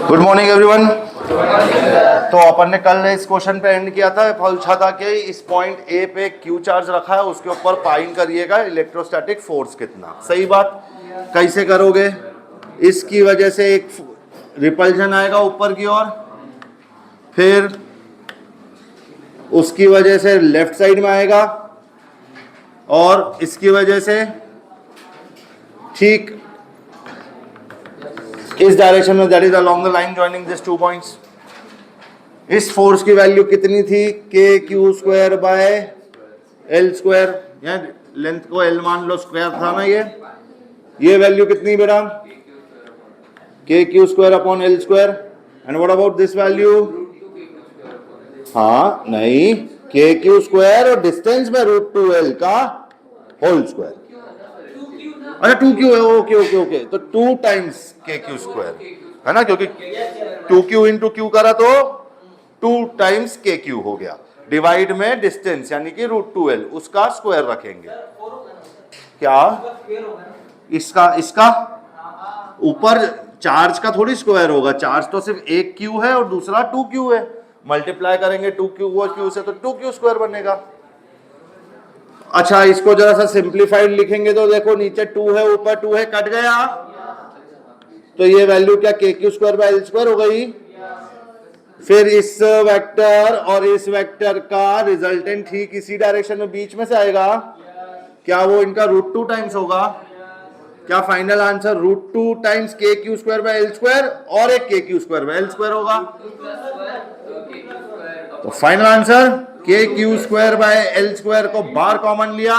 Good morning everyone. तो अपन ने कल इस क्वेश्चन पे एंड किया था, पूछा था कि इस पॉइंट ए पे क्यू चार्ज रखा है, उसके ऊपर फाइंड करिएगा इलेक्ट्रोस्टैटिक फोर्स कितना। सही बात। कैसे करोगे? इसकी वजह से एक रिपल्जन आएगा ऊपर की ओर, फिर उसकी वजह से लेफ्ट साइड में आएगा, और इसकी वजह से ठीक इस डायरेक्शन में, that is along the line joining this two points. इस फोर्स की वैल्यू कितनी थी? के Q square by L square. यहाँ लेंथ को एल मान लो, स्क्वायर था ना ये वैल्यू कितनी बेटा? के Q square upon L square. And what about this value? हाँ नहीं, के क्यू स्क्वायर और डिस्टेंस में रूट टू एल का होल स्क्वायर। अच्छा टू क्यू है, ओके ओके ओके, तो to times K Q square है ना, क्योंकि टू क्यू इंटू क्यू करा तो टू टाइम्स के क्यू हो गया, डिवाइड में डिस्टेंस यानी कि रूट टू एल, उसका स्क्वायर रखेंगे। क्या इसका ऊपर चार्ज का थोड़ी स्क्वायर होगा, चार्ज तो सिर्फ एक क्यू है और दूसरा टू क्यू है, मल्टीप्लाई करेंगे टू क्यू और क्यू से तो टू क्यू स्क्वायर बनेगा। अच्छा इसको जरा सा सिंप्लीफाइड लिखेंगे तो देखो, नीचे टू है ऊपर टू है, कट गया, तो ये वैल्यू क्या के Q square by L square हो गई। फिर इस वेक्टर और इस वेक्टर का रिजल्टेंट ठीक इसी डायरेक्शन में बीच में से आएगा, क्या वो इनका रूट टू टाइम्स होगा? क्या final answer root two times K Q square by L square और एक K Q square by L square होगा? तो final answer K Q square by L square को बार कॉमन लिया,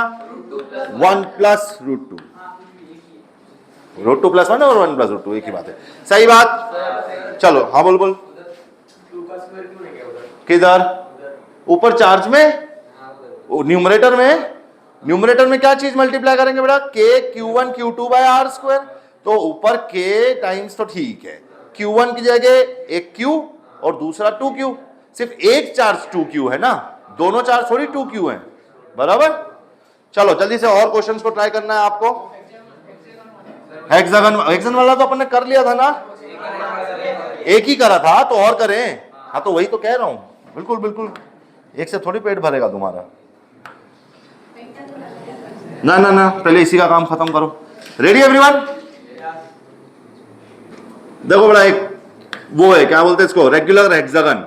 1 plus root two, root two plus 1 और 1 plus root to एक ही बात है। सही बात। चलो हाँ बोल किधर? ऊपर चार्ज में, न्यूमरेटर में। न्यूमरेटर में क्या चीज मल्टीप्लाई करेंगे बेटा? के q one q two by r square. तो ऊपर के टाइम्स तो ठीक है, क्यू वन की जगह एक क्यू और दूसरा टू क्यू, सिर्फ एक चार्ज टू क्यू है ना, दोनों चार्ज थोड़ी टू क्यू है, बराबर। चलो जल्दी से और क्वेश्चंस को ट्राई करना है आपको। हेक्सागन वाला तो अपन ने कर लिया था ना, एक ही करा था, तो और करें? हाँ तो वही तो कह रहा हूं, बिल्कुल बिल्कुल, एक से थोड़ी पेट भरेगा तुम्हारा। ना ना ना, पहले इसी का काम खत्म करो। Ready everyone? देखो बड़ा एक वो है, क्या बोलते हैं इसको, रेगुलर हेक्सागन,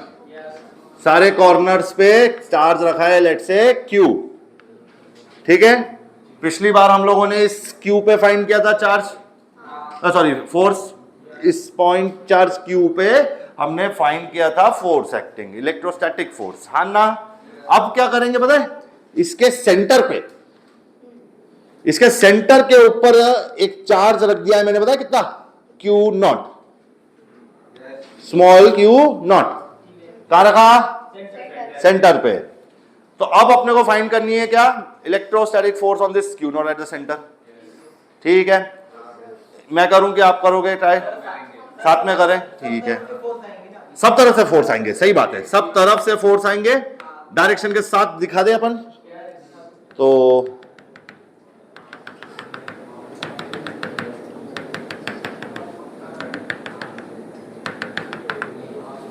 सारे कॉर्नर्स पे चार्ज रखा है, लेट से क्यू, ठीक है। पिछली बार हम लोगों ने इस क्यू पे फाइंड किया था चार्ज, सॉरी फोर्स, इस पॉइंट चार्ज क्यू पे हमने फाइंड किया था फोर्स एक्टिंग, इलेक्ट्रोस्टैटिक फोर्स, हाँ ना। अब क्या करेंगे पता है? इसके सेंटर पे, इसके सेंटर के ऊपर एक चार्ज रख दिया है मैंने, बताया कितना? Q not, small Q not, कहां रखा? सेंटर पे। तो अब अपने को फाइंड करनी है क्या? Electrostatic force on this Q not at the centre. ठीक है, मैं करूं कि आप करोगे ट्राई? साथ में करें, ठीक है। सब तरफ से फोर्स आएंगे, सही बात है, सब तरफ से फोर्स आएंगे, डायरेक्शन के साथ दिखा दे अपन तो।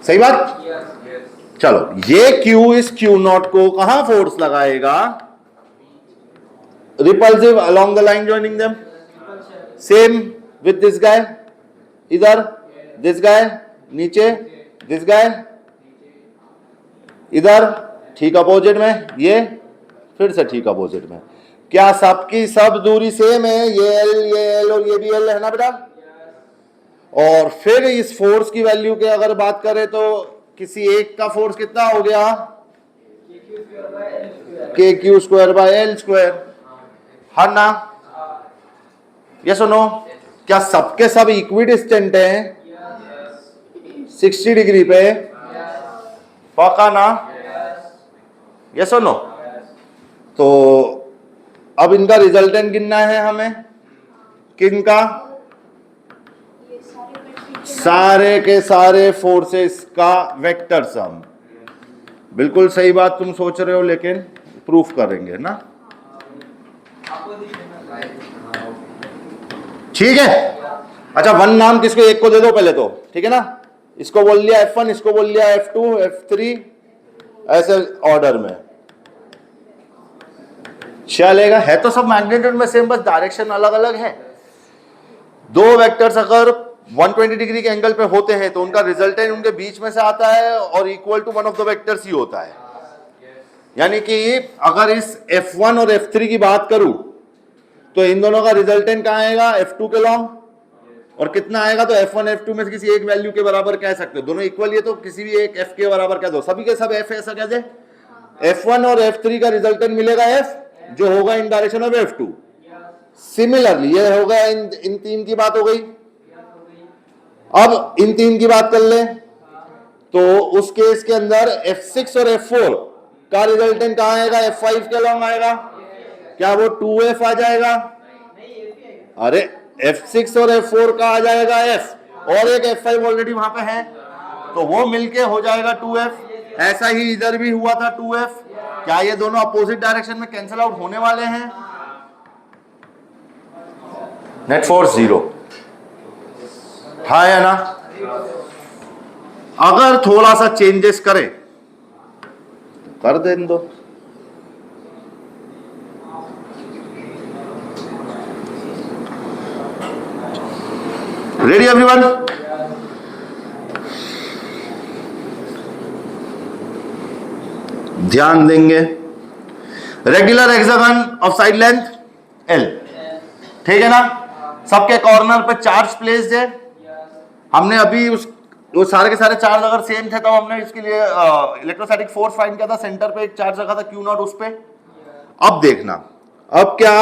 सही बात। चलो ये Q इस Q नॉट को कहां फोर्स लगाएगा? Repulsive along the line joining them, same with this guy, इधर दिस गाय, नीचे दिस गाय, इधर ठीक अपोजिट में, ये फिर से ठीक अपोजिट में। क्या सबकी सब दूरी सेम है? ये L और ये भी L है ना बेटा। और फिर इस फोर्स की वैल्यू के अगर बात करें तो किसी एक का फोर्स कितना हो गया? K Q square by L square, हाँ ना? यस और नो? क्या सबके सब इक्विडिस्टेंट हैं 60 डिग्री पे? पक्का ना? यस और नो? तो अब इनका रिजल्टेंट गिनना है हमें, किनका? सारे के सारे फोर्सेस का वेक्टर सम। बिल्कुल सही बात तुम सोच रहे हो, लेकिन प्रूफ करेंगे ना, ठीक है। अच्छा, वन नाम किसको, एक को दे दो पहले तो, ठीक है ना। इसको बोल लिया F1, इसको बोल लिया F2, F3, ऐसे ऑर्डर में चलेगा। है तो सब मैग्नीट्यूड में सेम, बस डायरेक्शन अलग अलग है। दो वेक्टर्स अगर 120 डिग्री के एंगल पे होते हैं तो उनका रिजल्टेंट उनके बीच में से आता है और equal to one of the vectors ही होता है। यानी कि अगर इस F1 और F3 की बात करूं तो इन दोनों का रिजल्टेंट कहां आएगा, F2 के लॉन्ग, और कितना आएगा तो F1 F2 में से किसी एक वैल्यू के बराबर कह सकते हो, दोनों इक्वल है तो किसी भी एक F के बराबर कह दो, सभी के सब F ऐसा कह दे। F1 और F3 का रिजल्टेंट मिलेगा F, जो होगा इन डायरेक्शन ऑफ F2। सिमिलरली ये हो गया, इन तीन की बात हो गई। अब इन तीन की बात कर ले तो उस केस के अंदर F6 और F4 का रिजल्टेंट कहां आएगा, F5 के लॉन्ग आएगा। क्या वो 2F आ जाएगा? अरे F6 और F4 का आ जाएगा F, और एक F5 ऑलरेडी वहां पे है, तो वो मिलके हो जाएगा 2F। ऐसा ही इधर भी हुआ था 2F। क्या ये दोनों अपोजिट डायरेक्शन में कैंसिल आउट होने वाले हैं? नेट फोर्स 0 था या ना। अगर थोड़ा सा चेंजेस करें कर दे दो। Ready everyone? ध्यान देंगे, regular hexagon of side length L, ठीक है ना। सबके कॉर्नर पे चार्ज प्लेस्ड है। हमने अभी वो सारे के सारे चार्ज अगर सेम थे तो हमने इसके लिए इलेक्ट्रोस्टैटिक फोर्स फाइंड किया था। सेंटर पे एक चार्ज रखा था Q0 उस पे। अब देखना, अब क्या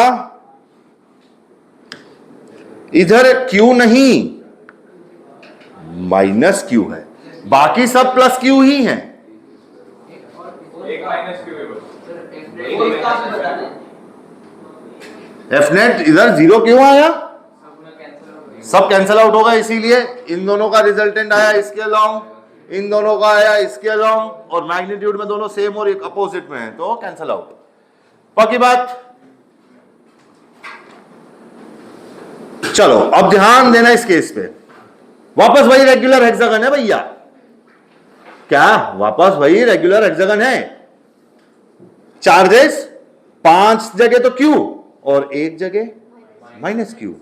इधर Q नहीं माइनस Q है, बाकी सब प्लस Q ही है। F नेट इधर 0 क्यों आया? सब कैंसिल आउट होगा, इसीलिए इन दोनों का रिजल्टेंट आया इसके लॉन्ग, इन दोनों का आया इसके लॉन्ग, और मैग्नीट्यूड में दोनों सेम और एक अपोजिट में है तो कैंसिल आउट। पक्की बात। चलो अब ध्यान देना इस केस पे, वापस वही रेगुलर हेक्सागन है भैया। क्या वापस वही रेगुलर हेक्सागन है। चार्जेस 5 जगह तो Q और एक जगह माइनस Q।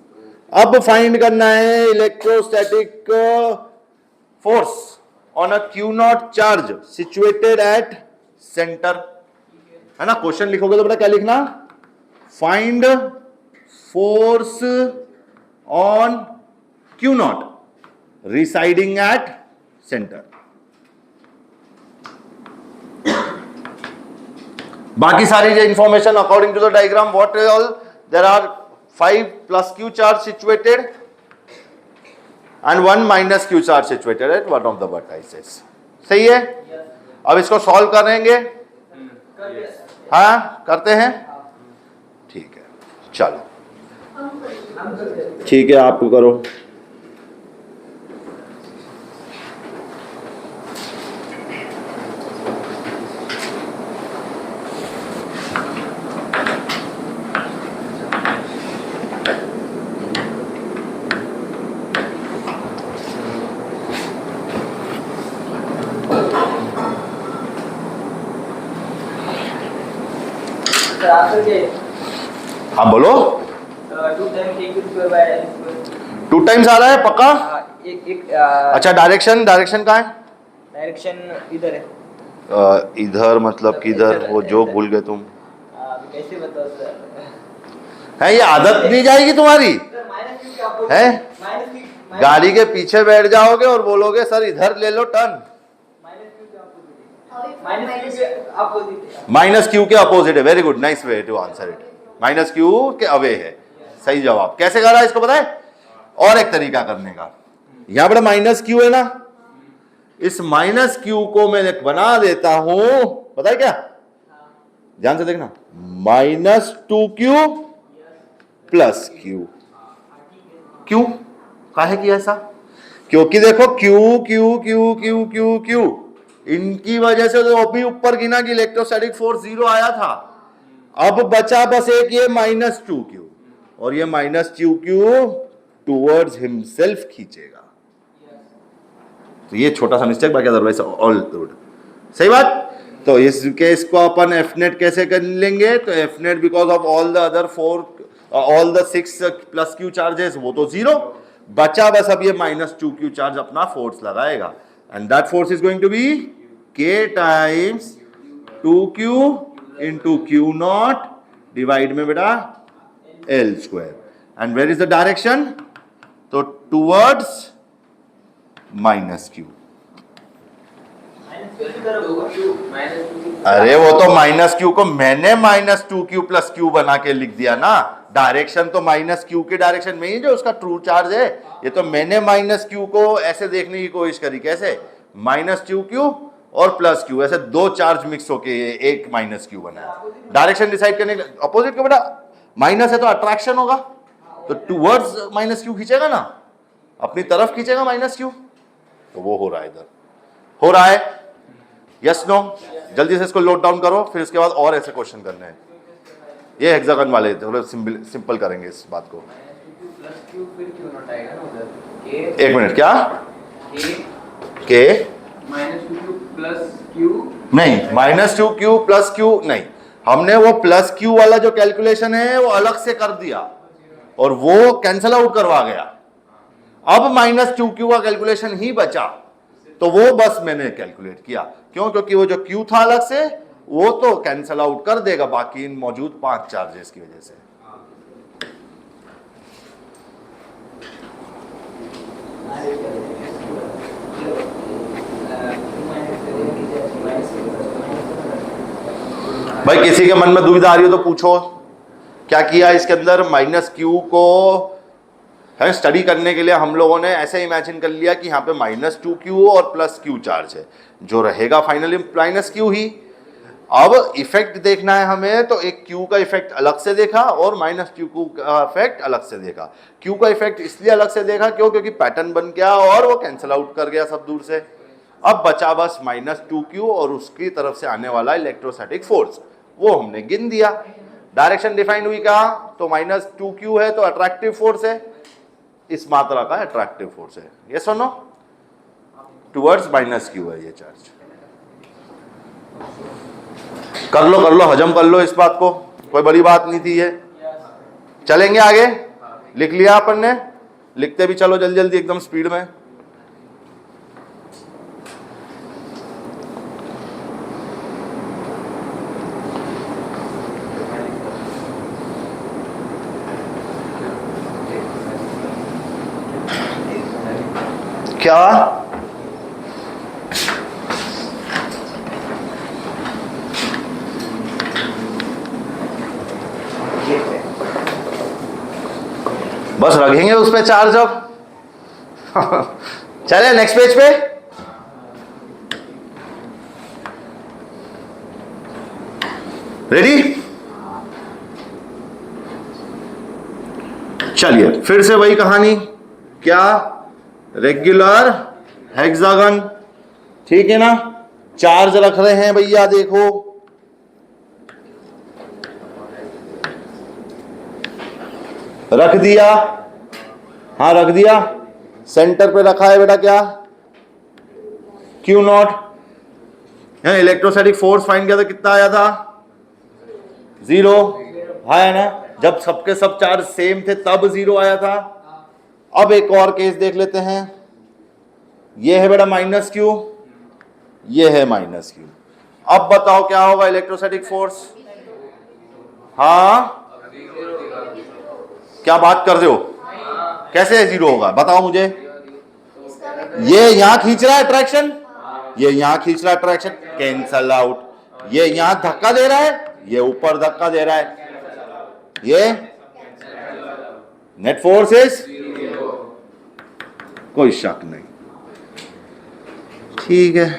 अब फाइंड करना है electrostatic force on a Q0 charge situated at centre, है ना। क्वेश्चन लिखोगे तो बेटा क्या लिखना, find force on Q0 residing at centre. बाकी सारी जो information according to the diagram what all there are 5 plus Q charge situated and 1 minus Q charge situated at one of the vertices। सही है। अब इसको सॉल्व करेंगे। हाँ करते हैं, ठीक है। चलो ठीक है, आप करो। हाँ बोलो। 2 टाइम्स आ रहा है पक्का? अच्छा डायरेक्शन कहाँ है? डायरेक्शन इधर है। इधर मतलब किधर? वो जो भूल गए तुम। कैसे बताओ सर? है ये आदत नहीं जाएगी तुम्हारी है। गाड़ी के पीछे बैठ जाओगे और बोलोगे सर इधर ले लो टर्न। माइनस Q के अपोजिट है। Very good, nice way to answer it. Minus Q के अवे है सही जवाब। कैसे करा इसको पता है? और एक तरीका करने का, यहां पर माइनस Q है ना, इस माइनस Q को मैं बना देता हूं, पता है क्या, ध्यान से देखना, -2Q प्लस Q। क्यों काहे किया ऐसा? क्योंकि देखो Q Q Q Q Q Q इनकी वजह से तो अभी ऊपर गिना कि इलेक्ट्रोस्टैटिक फोर्स 0 आया था। अब बचा बस एक ये -2Q और ये -2Q टूवर्ड्स हिमसेल्फ खींचेगा। तो ये छोटा सा मिस्टेक, बाकी अदरवाइज ऑल गुड। सही बात। तो इस केस को अपन एफ नेट कैसे कर लेंगे? तो F net because of all the other 4 all the 6 plus Q charges वो तो 0 बचा, बस अब ये -2q चार्ज अपना फोर्स लगाएगा and that force is going to be k times 2q into q not divide में बेटा l square and where is the direction? तो टूवर्ड्स -q। अरे वो तो -q को मैंने -2q प्लस q बना के लिख दिया ना। डायरेक्शन तो -q के डायरेक्शन में ही जो उसका ट्रू चार्ज है। ये तो मैंने -q को ऐसे देखने की कोशिश करी, कैसे -2q और प्लस q, ऐसे दो चार्ज मिक्स होके एक -q बना। डायरेक्शन डिसाइड करने के अपोजिट को बेटा माइनस है तो अट्रैक्शन होगा, तो टूवर्ड्स -q खींचेगा ना, अपनी तरफ खींचेगा -q। तो वो हो रहा है, इधर हो रहा है। Yes no? जल्दी से इसको नोट डाउन करो, फिर इसके बाद और ऐसे क्वेश्चन करने हैं। ये हेक्सागन वाले थोड़े सिंपल करेंगे इस बात को। एक मिनट, क्या के नहीं -2q प्लस q नहीं, हमने वो प्लस q वाला जो कैलकुलेशन है वो अलग से कर दिया और वो कैंसल आउट करवा गया। अब -2q का कैलकुलेशन ही बचा, तो वो बस मैंने कैलकुलेट किया। क्यों? क्योंकि वो जो q था अलग से वो तो कैंसल आउट कर देगा बाकी इन मौजूद 5 चार्जेस की वजह से। भाई किसी के मन में दुविधा आ रही हो तो पूछो, क्या किया इसके अंदर? -q को है स्टडी करने के लिए हम लोगों ने ऐसे इमेजिन कर लिया कि यहाँ पे -2q और प्लस q चार्ज है, जो रहेगा फाइनली -q ही। अब इफेक्ट देखना है हमें, तो एक q का इफेक्ट अलग से देखा और -2q का इफेक्ट अलग से देखा। q का इफेक्ट इसलिए अलग से देखा क्यों? क्योंकि पैटर्न बन गया और वो कैंसिल आउट कर गया सब दूर से। अब बचा बस -2q और उसकी तरफ से आने वाला इलेक्ट्रोस्टैटिक फोर्स, वो हमने गिन दिया। डायरेक्शन डिफाइन हुई कहा? तो -2q है तो अट्रैक्टिव फोर्स है, इस मात्रा का अट्रैक्टिव फोर्स है। ये सुनो, टुवर्ड्स -q है ये चार्ज। कर लो हजम कर लो इस बात को, कोई बड़ी बात नहीं थी ये। चलेंगे आगे, लिख लिया अपन ने, लिखते भी चलो जल्दी जल्दी एकदम स्पीड में। क्या बस रखेंगे उस पे चार्ज अब। चले नेक्स्ट पेज पे। रेडी? चलिए फिर से वही कहानी, क्या रेगुलर हेक्सागन, ठीक है ना। चार्ज रख रहे हैं भैया, देखो रख दिया, हाँ रख दिया, सेंटर पे रखा है बेटा क्या? Q not. Electrostatic force find किया था, कितना आया था? 0 आया ना, जब सबके सब चार्ज सेम थे तब 0 आया था। अब एक और केस देख लेते हैं, ये है बेटा -q, ये है -q। अब बताओ क्या होगा इलेक्ट्रोस्टैटिक फोर्स? हाँ क्या बात कर रहे हो, कैसे 0 होगा बताओ मुझे। ये यहां खींच रहा है अट्रैक्शन, ये यहां खींच रहा है अट्रैक्शन, कैंसल आउट। ये यहां धक्का दे रहा है, ये ऊपर धक्का दे रहा है, ये नेट फोर्स इज कोई शक नहीं, ठीक है।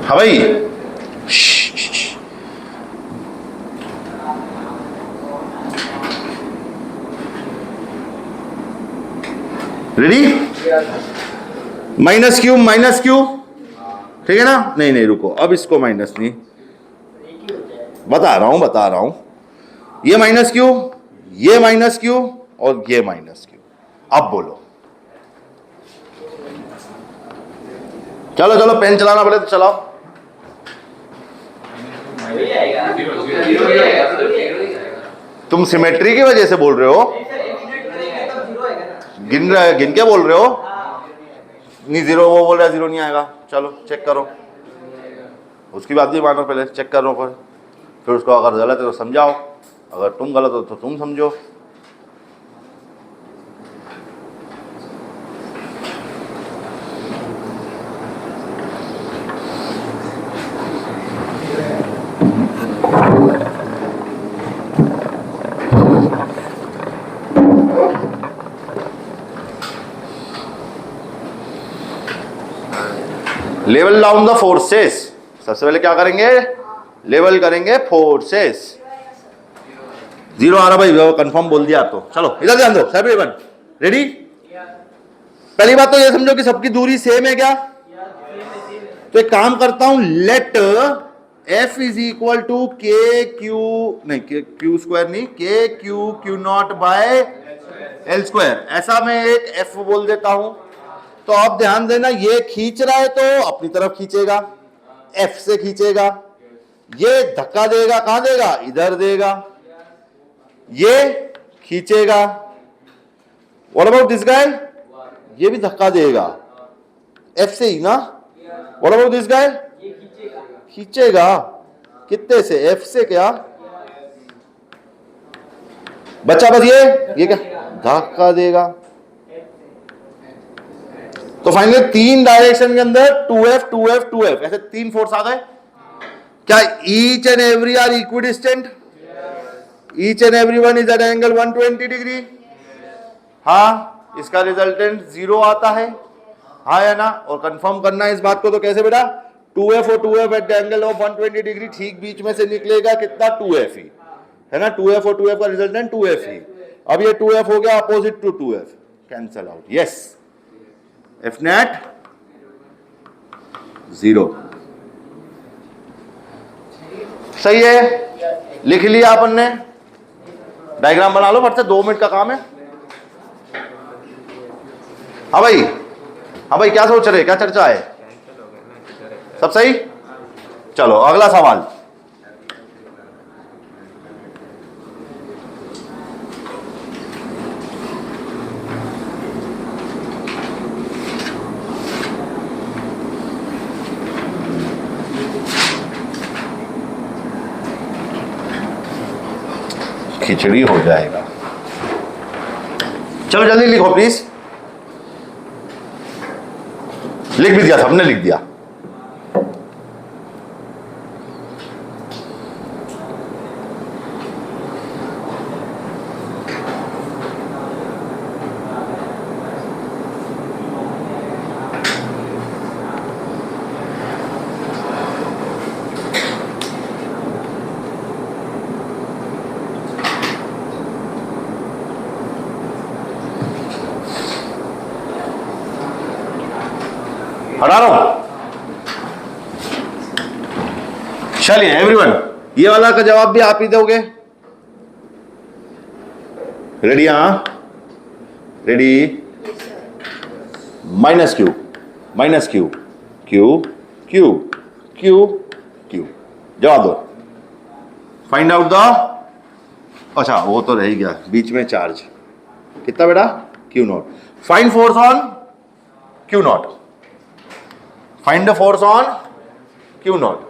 हाँ भाई, रेडी? -q ठीक है ना? नहीं नहीं रुको, अब इसको माइनस नहीं, बता रहा हूं, ये माइनस क्यू, ये माइनस क्यू और ये माइनस क्यू। अब बोलो, चलो चलो पेन चलाना पड़े तो चलाओ। तुम सिमेट्री की वजह से बोल रहे हो, गिन के बोल रहे हो? नहीं जीरो, वो बोल रहा है जीरो नहीं आएगा। चलो चेक करो, उसकी बात भी मानो, पहले चेक करो, फिर उसको अगर गलत है तो समझाओ, अगर तुम गलत हो तो तुम समझो। लेवल डाउन द फोर्सेस, सबसे पहले क्या करेंगे? लेवल करेंगे फोर्सेस। जीरो आ रहा भाई, कंफर्म बोल दिया तो। चलो इधर ध्यान दो एवरीवन, रेडी? पहली बात तो ये समझो कि सबकी दूरी सेम है क्या? तो एक काम करता हूं, let F is equal to k q, नहीं क्यू स्क्वायर नहीं, k Q Q not by L square, ऐसा मैं एक एफ बोल देता हूं। तो अब ध्यान देना, ये खींच रहा है तो अपनी तरफ खींचेगा, एफ से खींचेगा, ये धक्का देगा, कहां देगा? इधर देगा, ये खींचेगा। What about this guy? ये भी धक्का देगा, एफ से ही ना। What about this guy? खींचेगा, कितने से? एफ से। क्या बच्चा? बस ये क्या? धक्का देगा। तो फाइनली तीन डायरेक्शन के अंदर 2F 2F 2F ऐसे तीन फोर्स आ गए। क्या each and every are equidistant? Each and every one is at angle 120 degree. हाँ, इसका रिजल्टेंट जीरो आता है, हाँ या ना? और कंफर्म करना है इस बात को, तो कैसे बेटा? 2F और 2F at the angle of 120 degree, ठीक बीच में से निकलेगा कितना? 2F ही है ना? 2F और 2F का रिजल्टेंट 2F ही। अब ये 2F हो गया opposite to 2F, cancel out. Yes, F net zero. सही है, लिख लिया अपन ने। डायग्राम बना लो फट से, 2 मिनट का काम है। हाँ भाई, हाँ भाई, क्या सोच रहे, क्या चर्चा है? सब सही? चलो अगला सवाल। खिचड़ी हो जाएगा। चलो जल्दी लिखो प्लीज। लिख भी दिया, सबने लिख दिया। हटा रहा हूं। चलिए एवरीवन, ये वाला का जवाब भी आप ही दोगे। रेडी? हाँ ready. Minus Q, minus Q, Q Q Q Q. जवाब दो। फाइंड आउट द, अच्छा वो तो रह ही गया बीच में चार्ज कितना बेटा? Q naught. Find force on Q naught. Find the force on Q naught.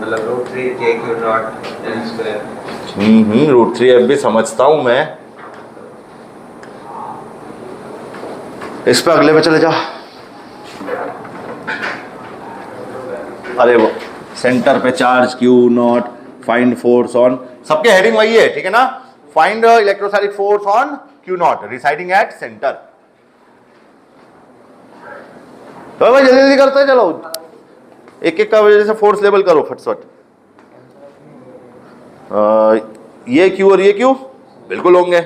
मतलब रूट 3 के Q naught L square. Root 3F भी समझता हूं मैं। इस पे अगले पे चले जा। अरे वो सेंटर पे charge Q naught, find force on, सबके हेडिंग वही है, ठीक है ना? Find electrostatic force on Q not residing at centre. तो भाई जल्दी जल्दी करते हैं, चलो एक एक का वजह से फोर्स लेवल करो फटफट। ये क्यू और ये क्यू बिल्कुल होंगे,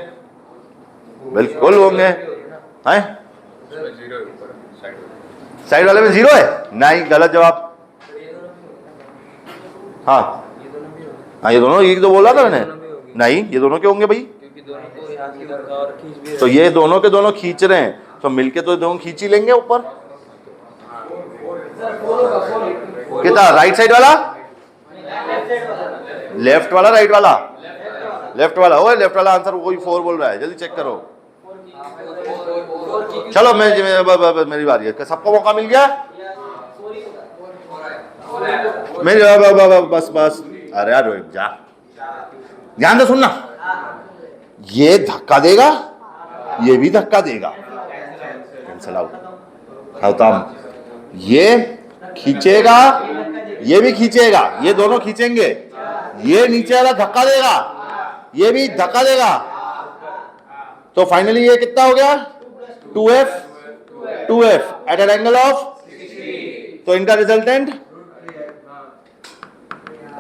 बिल्कुल होंगे। हैं साइड वाले में जीरो है? नहीं, गलत जवाब। हाँ हाँ, ये दोनों, ये तो बोला था मैंने। नहीं, ये दोनों क्यों होंगे भाई? तो ये दोनों के दोनों खींच रहे हैं, तो मिलके तो दोनों खींच ही लेंगे ऊपर। कितना? राइट साइड वाला, लेफ्ट वाला, राइट वाला? लेफ्ट वाला। ओए लेफ्ट वाला आंसर वही 4 बोल रहा है, जल्दी चेक करो। चलो मेरी बारी है, सबको मौका मिल गया। मेरी बस बस, अरे यार रोहित जा, ध्यान से सुनना। ये धक्का देगा, ये भी धक्का देगा, कैंसल आउट, खत्म। ये खींचेगा, ये भी खींचेगा, ये दोनों खींचेंगे। ये नीचे वाला धक्का देगा, ये भी धक्का देगा। तो फाइनली ये कितना हो गया? 2f eight an angle of, तो इनका रिजल्टेंट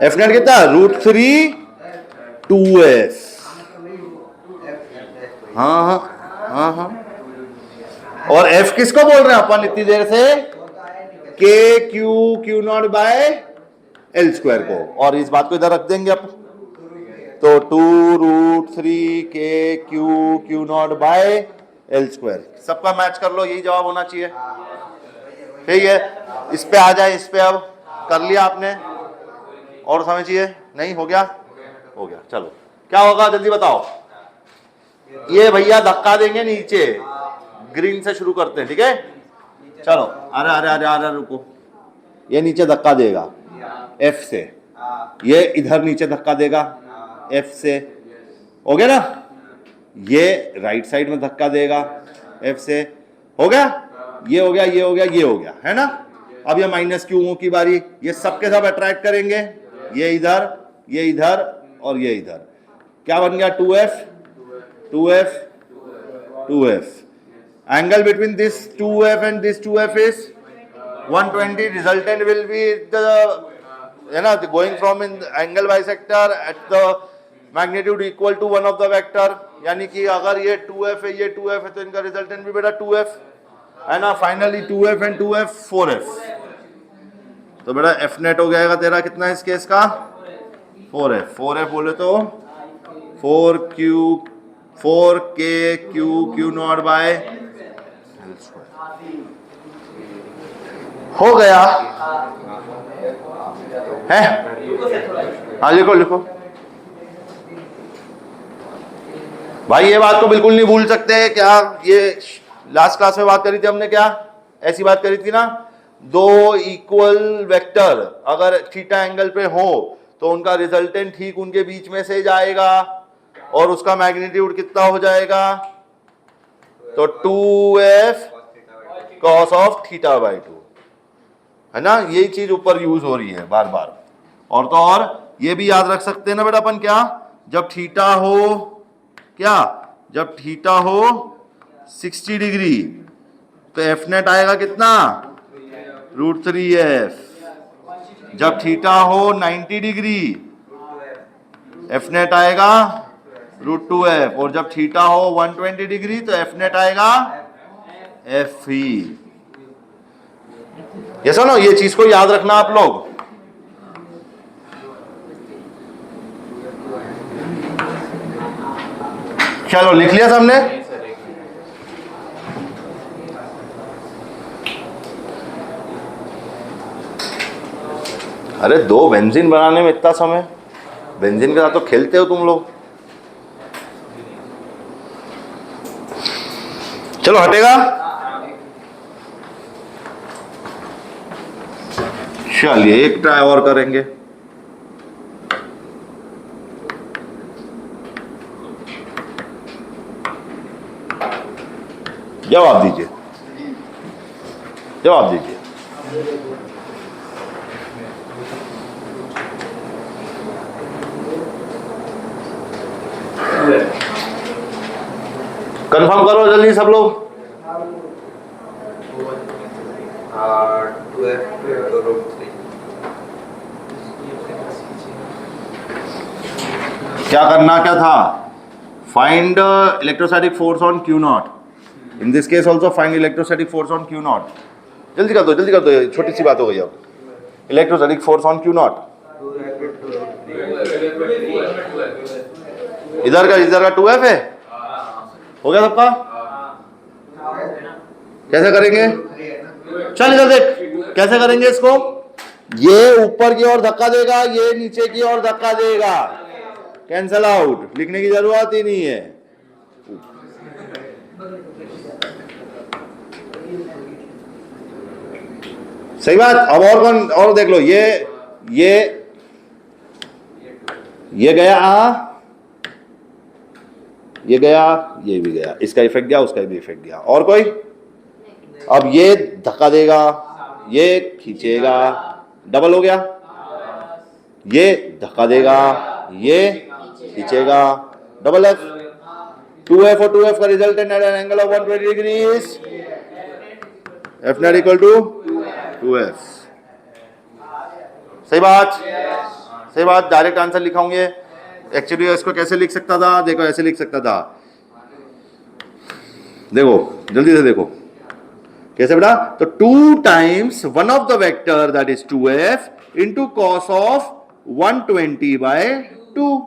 एफ नेट कितना? √3 2f। हाँ हाँ हाँ हाँ। और f किसको बोल रहे हैं अपन इतनी देर से? k q not by L square को। और इस बात को इधर रख देंगे अपन, तो 2√3 k q not by L square. सबका मैच कर लो, यही जवाब होना चाहिए। ठीक है, इस पे आ जाए, इस पे अब कर लिया आपने, और समय चाहिए? नहीं, हो गया? हो गया। चलो क्या होगा जल्दी बताओ। ये भैया धक्का देंगे नीचे, ग्रीन से शुरू करते हैं, ठीक है? चलो, अरे अरे अरे अरे रुको, ये नीचे धक्का देगा F से, ये इधर नीचे धक्का देगा F से, हो गया ना? ये राइट साइड में धक्का देगा F से, हो गया? ये हो गया, ये हो गया, ये हो गया, है ना? अब ये माइनस क्यू की बारी, ये सबके सब अट्रैक्ट करेंगे, ये इधर, ये इधर और ये इधर। क्या बन गया? 2f। Angle between this 2f and this 2f is 120. Resultant will be the, है ना, going from in angle bisector at the magnitude equal to one of the vector। यानी कि अगर ये 2f है, ये 2f है, तो इनका रिजल्टेंट भी बेटा 2f है ना। Finally 2f and 2f 4f। तो बेटा एफ नेट हो जाएगा तेरा कितना इस केस का? 4f बोले तो 4k q not by L square. हो गया है? हाँ लिखो लिखो भाई, ये बात को बिल्कुल नहीं भूल सकते। क्या ये लास्ट क्लास में बात करी थी हमने? क्या ऐसी बात करी थी ना? दो इक्वल वेक्टर अगर थीटा एंगल पे हो तो उनका रिजल्टेंट ठीक उनके बीच में से जाएगा, और उसका मैग्नीट्यूड कितना हो जाएगा? तो 2f cos of theta by 2, है ना? यही चीज ऊपर यूज हो रही है बार बार। और तो और ये भी याद रख सकते हैं ना बेटा अपन, क्या जब थीटा हो, क्या जब थीटा हो 60 डिग्री तो एफ नेट आएगा कितना? √3f। जब थीटा हो 90 डिग्री एफ नेट आएगा √2f। और जब थीटा हो 120 डिग्री तो एफ नेट आएगा एफ ही। ये सुनो, ये चीज को याद रखना आप लोग। चलो लिख लिया सबने? अरे दो बेंजीन बनाने में इतना समय, बेंजीन के साथ तो खेलते हो तुम लोग। चलो हटेगा। चलिए एक ट्राई और करेंगे। जवाब दीजिए, जवाब दीजिए। कंफर्म करो जल्दी सब लोग। 2f to root 3. क्या करना क्या था? Find electrostatic force on Q not. In this case also find electrostatic force on Q not. जल्दी कर दो, जल्दी कर दो, ये छोटी सी बात हो गई. अब electrostatic force on Q not. 2f to root 3. इधर का 2f है. हो गया सबका? कैसे करेंगे? चल इधर देख, कैसे करेंगे इसको. ये ऊपर की ओर धक्का देगा, ये नीचे की ओर धक्का देगा. कैंसल आउट, लिखने की जरूरत ही नहीं है. सही बात. अब और कौन, और देख लो, ये गया, ये गया, ये भी गया. इसका इफेक्ट गया, उसका भी इफेक्ट गया. और कोई? अब ये धक्का देगा, ये खींचेगा, डबल हो गया. ये धक्का देगा, ये खींचेगा, डबल एफ. 2f और 2f का resultant at an angle of 120 degrees. F naught equal to 2f. सही बात, सही बात. Direct answer लिखाऊंगे. एक्चुअली इसको कैसे लिख सकता था? देखो ऐसे लिख सकता था. देखो जल्दी से देखो कैसे बेटा. तो 2 times one of the vector that is 2f into cos of 120/2.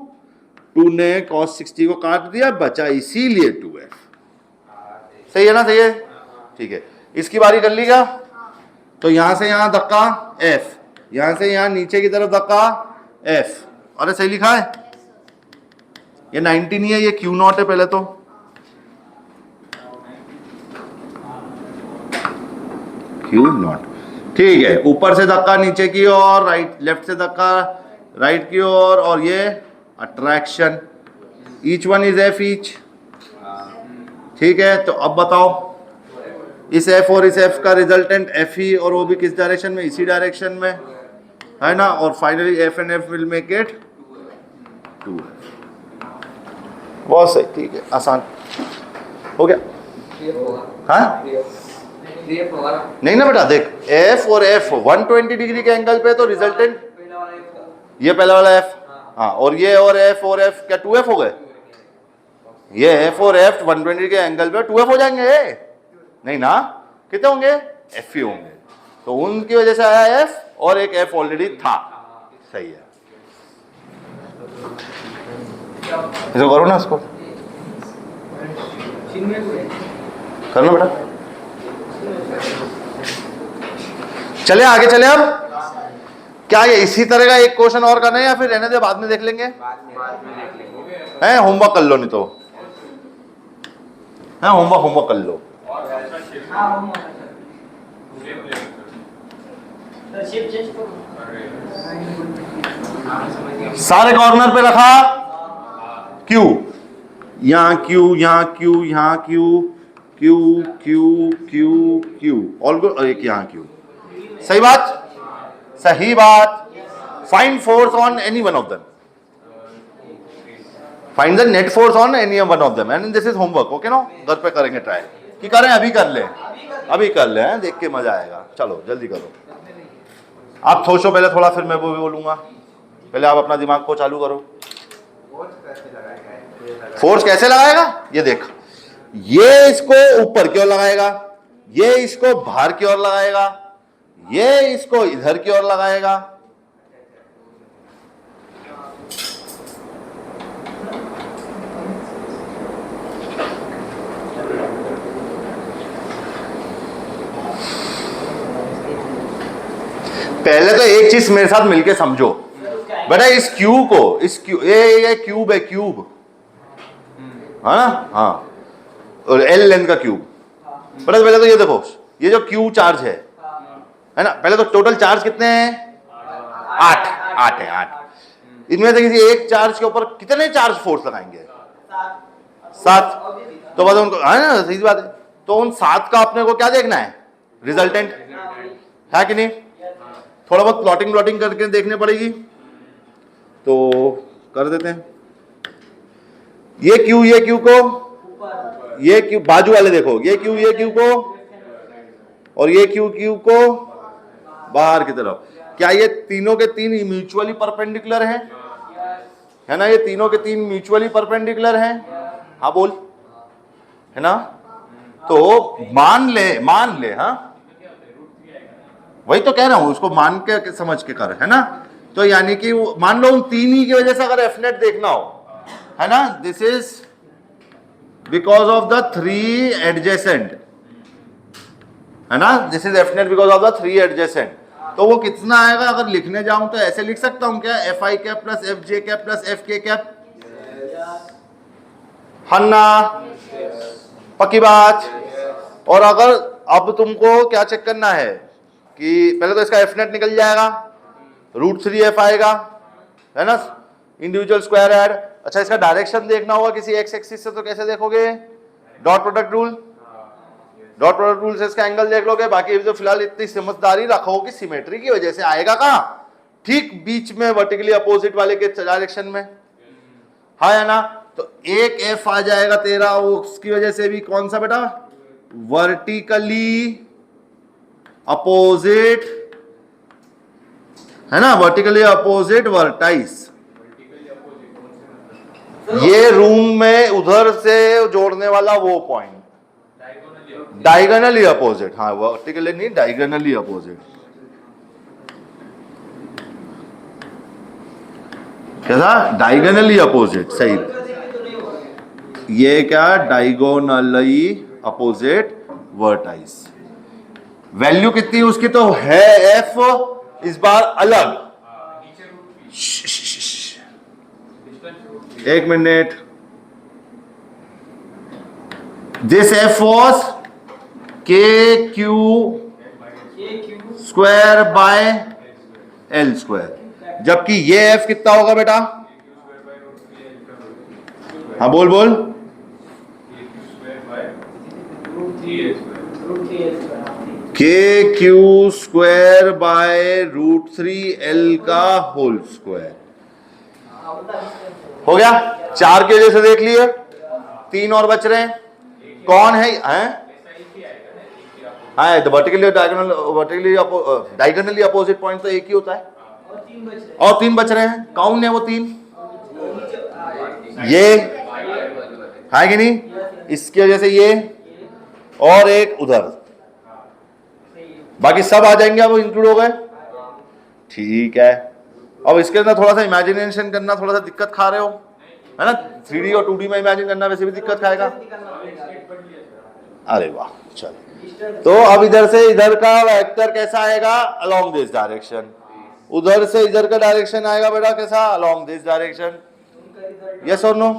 2 ने cos 60 को काट दिया, बचा इसीलिए 2f. सही है ना? सही है, ठीक है. इसकी बारी कर ली क्या? तो यहां से यहां धक्का f, यहां से यहां नीचे की तरफ धक्का f. अरे सही लिखा है. ये 90 नहीं है, ये Q नॉट है पहले तो. Q नॉट, ठीक है. ऊपर से धक्का नीचे की ओर, राइट लेफ्ट से धक्का राइट की ओर, और ये attraction. Each one is F each. ठीक है. तो अब बताओ, इस एफ और इस एफ का रिजल्टेंट एफ ही, और वो भी किस डायरेक्शन में? इसी डायरेक्शन में है ना. और finally F and F will make it 2f. बहुत सही, ठीक है, आसान हो गया. हाँ नहीं ना बेटा, देख एफ और एफ 120 डिग्री के एंगल पे, तो रिजल्टेंट ये पहला वाला एफ, हाँ, और ये और एफ क्या 2f हो गए? ये एफ और एफ 120 के एंगल पे 2f हो जाएंगे? नहीं ना, कितने होंगे? एफ ही होंगे. तो उनकी वजह से आया एफ, और एक एफ ऑलरेडी था. सही है. इसको करो ना, इसको करना बेटा. चले आगे चले. अब क्या ये इसी तरह का एक क्वेश्चन और करना है, या फिर रहने दे, बाद में देख लेंगे? हैं, होमवर्क कर लो, नहीं तो है होमवर्क कर लो. सारे कॉर्नर पे रखा Q, यहाँ Q, यहाँ Q, यहाँ Q, Q Q Q Q, all good. और एक यहाँ Q. सही बात, सही बात. Find force on any one of them. Find the net force on any one of them. And this is homework. Okay no, घर पे करेंगे ट्राई. कि करें? अभी कर ले, अभी कर ले, हैं? देख के मजा आएगा. चलो जल्दी करो. आप सोचो पहले थोड़ा, फिर मैं वो भी बोलूंगा. पहले आप अपना दिमाग को चालू करो. फोर्स कैसे लगाएगा? ये देख, ये इसको ऊपर की ओर लगाएगा, ये इसको बाहर की ओर लगाएगा, ये इसको इधर की ओर लगाएगा. पहले तो एक चीज मेरे साथ मिलके समझो बेटा. इस क्यू को, इस क्यू, ये क्यूब है, क्यूब है ना. हाँ, और एल लेंथ का क्यूब. बेटा पहले तो ये देखो, ये जो क्यू चार्ज है ना, पहले तो टोटल चार्ज कितने हैं? 8 है. 8. इनमें से किसी एक चार्ज के ऊपर कितने चार्ज फोर्स लगाएंगे? 7. तो बस उनको, है ना, सही बात है. तो उन 7 का अपने को क्या देखना है? रिजल्टेंट है कि नहीं? थोड़ा बहुत प्लॉटिंग करके देखने पड़ेगी. तो कर देते हैं. ये क्यू को, ये क्यू बाजू वाले देखो, ये क्यू को और ये क्यू क्यू को बाहर की तरफ। क्या ये तीनों के तीन म्यूचुअली परपेंडिकुलर हैं? है ना, ये तीनों के तीन म्यूचुअली परपेंडिकुलर हैं। हाँ बोल, है ना? तो मान ले, हाँ वही तो कह रहा हूं, उसको मान के समझ के कर, है ना? तो यानी कि मान लो उन तीन ही की वजह से अगर एफ नेट देखना हो, है ना, this is because of the three adjacent, है ना, this is F net because of the three adjacent. तो वो कितना आएगा? अगर लिखने जाऊं तो ऐसे लिख सकता हूं क्या, F I cap plus F J cap plus F के कैप, हन्ना पक्की बात। और अगर अब तुमको क्या चेक करना है कि पहले तो इसका एफ नेट निकल जाएगा, √3f आएगा, है ना, इंडिविजुअल स्क्वायर ऐड। अच्छा, इसका डायरेक्शन देखना होगा किसी एक्स एक्सिस से, तो कैसे देखोगे? Dot product rule, dot product rule से इसका एंगल देख लोगे। बाकी जो फिलहाल इतनी समझदारी रखो कि सिमेट्री की वजह से आएगा कहां? ठीक बीच में, वर्टिकली अपोजिट वाले के डायरेक्शन में, हाँ है ना? तो एक एफ आ जाएगा तेरा, उसकी वजह से भी कौन सा बेटा? वर्टिकली अपोजिट, है ना, वर्टिकली अपोजिट वर्टाइस। ये रूम में उधर से जोड़ने वाला वो पॉइंट, डायगोनली अपोजिट, हाँ वर्टिकली नहीं, डायगोनली अपोजिट। कैसा? डायगोनली अपोजिट, सही। ये क्या? Diagonally opposite vertices. वैल्यू कितनी उसकी तो है एफ, इस बार अलग। एक मिनट, दिस एफ वॉज के Q square by L square, जबकि ये एफ कितना होगा बेटा? हाँ बोल बोल। के क्यू स्क्वायर बाय √3l का होल स्क्वायर हो गया। 4 की वजह से देख लिए, 3 और बच रहे हैं। कौन है? हाँ, वर्टिकली डायगोनली अपोजिट पॉइंट तो एक ही होता है, और 3 बच रहे हैं। कौन है वो 3? ये है कि नहीं? इसकी वजह से ये, और एक उधर, बाकी सब आ जाएंगे, अब इंक्लूड हो गए। ठीक है, अब इसके अंदर थोड़ा सा इमेजिनेशन करना थोड़ा सा दिक्कत खा रहे हो, है ना? 3D और 2D में इमेजिन करना वैसे भी दिक्कत खाएगा। अरे वाह, चलो। तो अब इधर से इधर का वेक्टर कैसा आएगा? Along this direction. उधर से इधर का डायरेक्शन आएगा बेटा कैसा? Along this direction. यस और नो?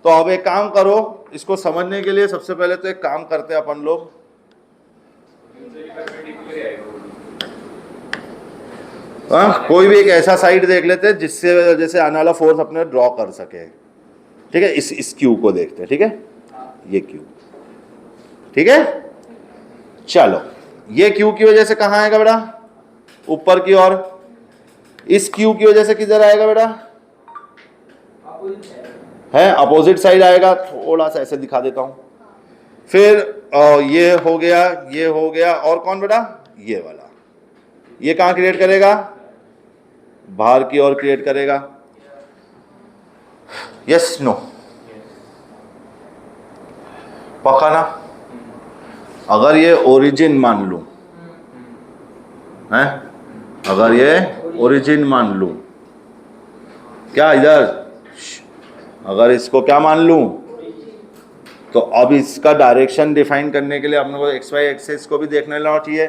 तो अब एक काम करो, इसको समझने के लिए सबसे पहले तो एक काम करते हैं अपन लोग, कोई भी एक ऐसा साइड देख लेते हैं जिससे जैसे आने वाला फोर्स अपने ड्रॉ कर सके। ठीक है, इस क्यू को देखते हैं। ठीक है, ये क्यू, ठीक है। चलो, ये क्यू की वजह से कहां आएगा बेटा? ऊपर की ओर। इस क्यू की वजह से किधर आएगा बेटा? है अपोजिट साइड आएगा। थोड़ा सा ऐसे दिखा देता हूं। फिर ये हो गया, ये हो गया, और कौन बेटा? ये वाला। ये कहां क्रिएट करेगा? बाहर की ओर क्रिएट करेगा। Yes no? पक्का ना? अगर ये ओरिजिन मान लूं, है, अगर ये ओरिजिन मान लूं, क्या इधर, अगर इसको क्या मान लूं, तो अब इसका डायरेक्शन डिफाइन करने के लिए अपने को एक्स वाई एक्सिस को भी देखने लेना चाहिए।